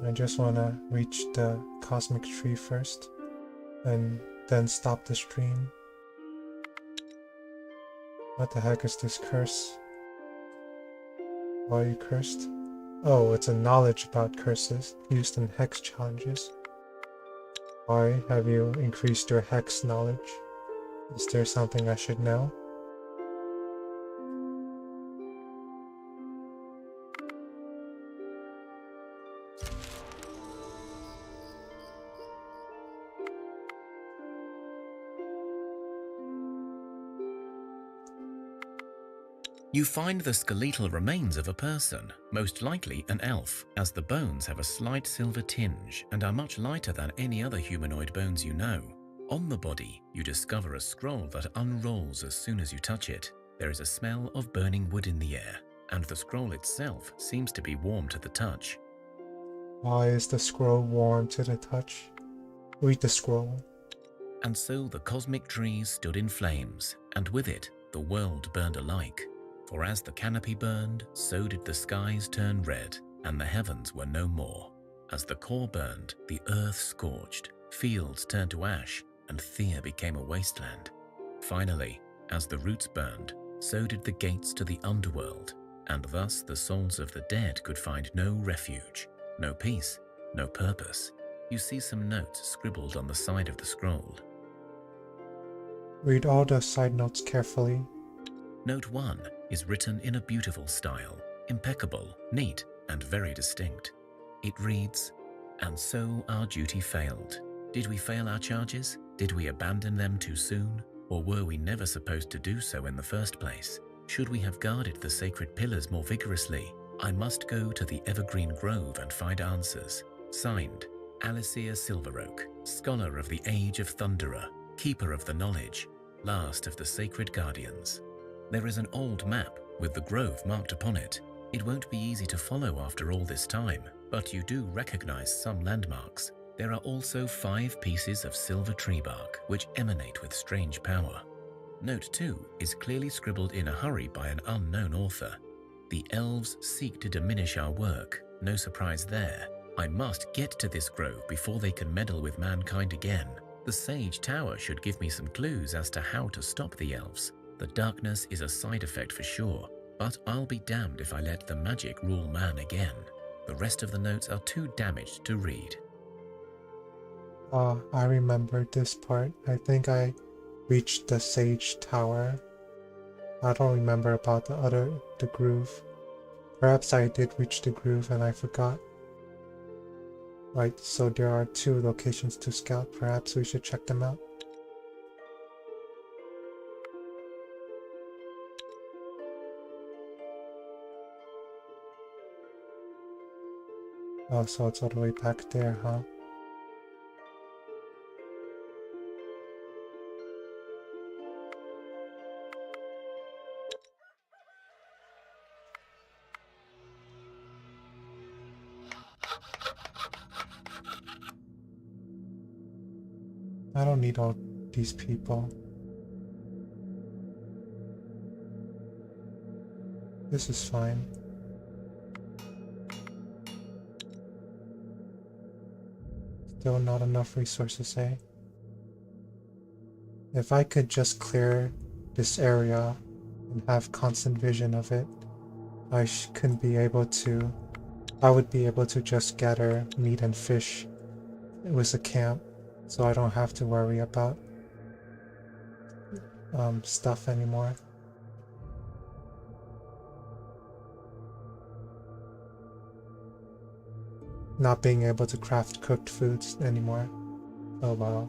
I just want to reach the cosmic tree first and then stop the stream. What the heck is this curse? Why are you cursed? Oh, it's a knowledge about curses used in hex challenges. Why have you increased your hex knowledge? Is there something I should know? You find the skeletal remains of a person, most likely an elf, as the bones have a slight silver tinge and are much lighter than any other humanoid bones you know. On the body, you discover a scroll that unrolls as soon as you touch it. There is a smell of burning wood in the air, and the scroll itself seems to be warm to the touch. Why is the scroll warm to the touch? Read the scroll. And so the cosmic trees stood in flames, and with it, the world burned alike. For as the canopy burned, so did the skies turn red, and the heavens were no more. As the core burned, the earth scorched, fields turned to ash, and Thea became a wasteland. Finally, as the roots burned, so did the gates to the underworld, and thus the souls of the dead could find no refuge, no peace, no purpose. You see some notes scribbled on the side of the scroll. Read all the side notes carefully. Note 1 is written in a beautiful style, impeccable, neat, and very distinct. It reads, "And so our duty failed. Did we fail our charges? Did we abandon them too soon? Or were we never supposed to do so in the first place? Should we have guarded the sacred pillars more vigorously? I must go to the Evergreen Grove and find answers. Signed, Alicia Silveroak, Scholar of the Age of Thunderer, Keeper of the Knowledge, last of the Sacred Guardians." There is an old map with the grove marked upon it. It won't be easy to follow after all this time, but you do recognize some landmarks. There are also 5 pieces of silver tree bark which emanate with strange power. Note 2 is clearly scribbled in a hurry by an unknown author. "The elves seek to diminish our work. No surprise there. I must get to this grove before they can meddle with mankind again. The Sage Tower should give me some clues as to how to stop the elves. The darkness is a side effect for sure, but I'll be damned if I let the magic rule man again." The rest of the notes are too damaged to read. I remember this part. I think I reached the Sage Tower. I don't remember about the groove. Perhaps I did reach the groove and I forgot. Right, so there are 2 locations to scout. Perhaps we should check them out. Oh, so it's all the way back there, huh? I don't need all these people. This is fine. Still not enough resources, eh? If I could just clear this area and have constant vision of it, I would be able to just gather meat and fish. It was a camp, so I don't have to worry about stuff anymore. Not being able to craft cooked foods anymore. Oh wow.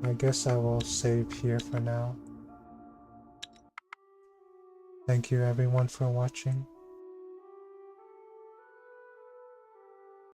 I guess I will save here for now. Thank you everyone for watching.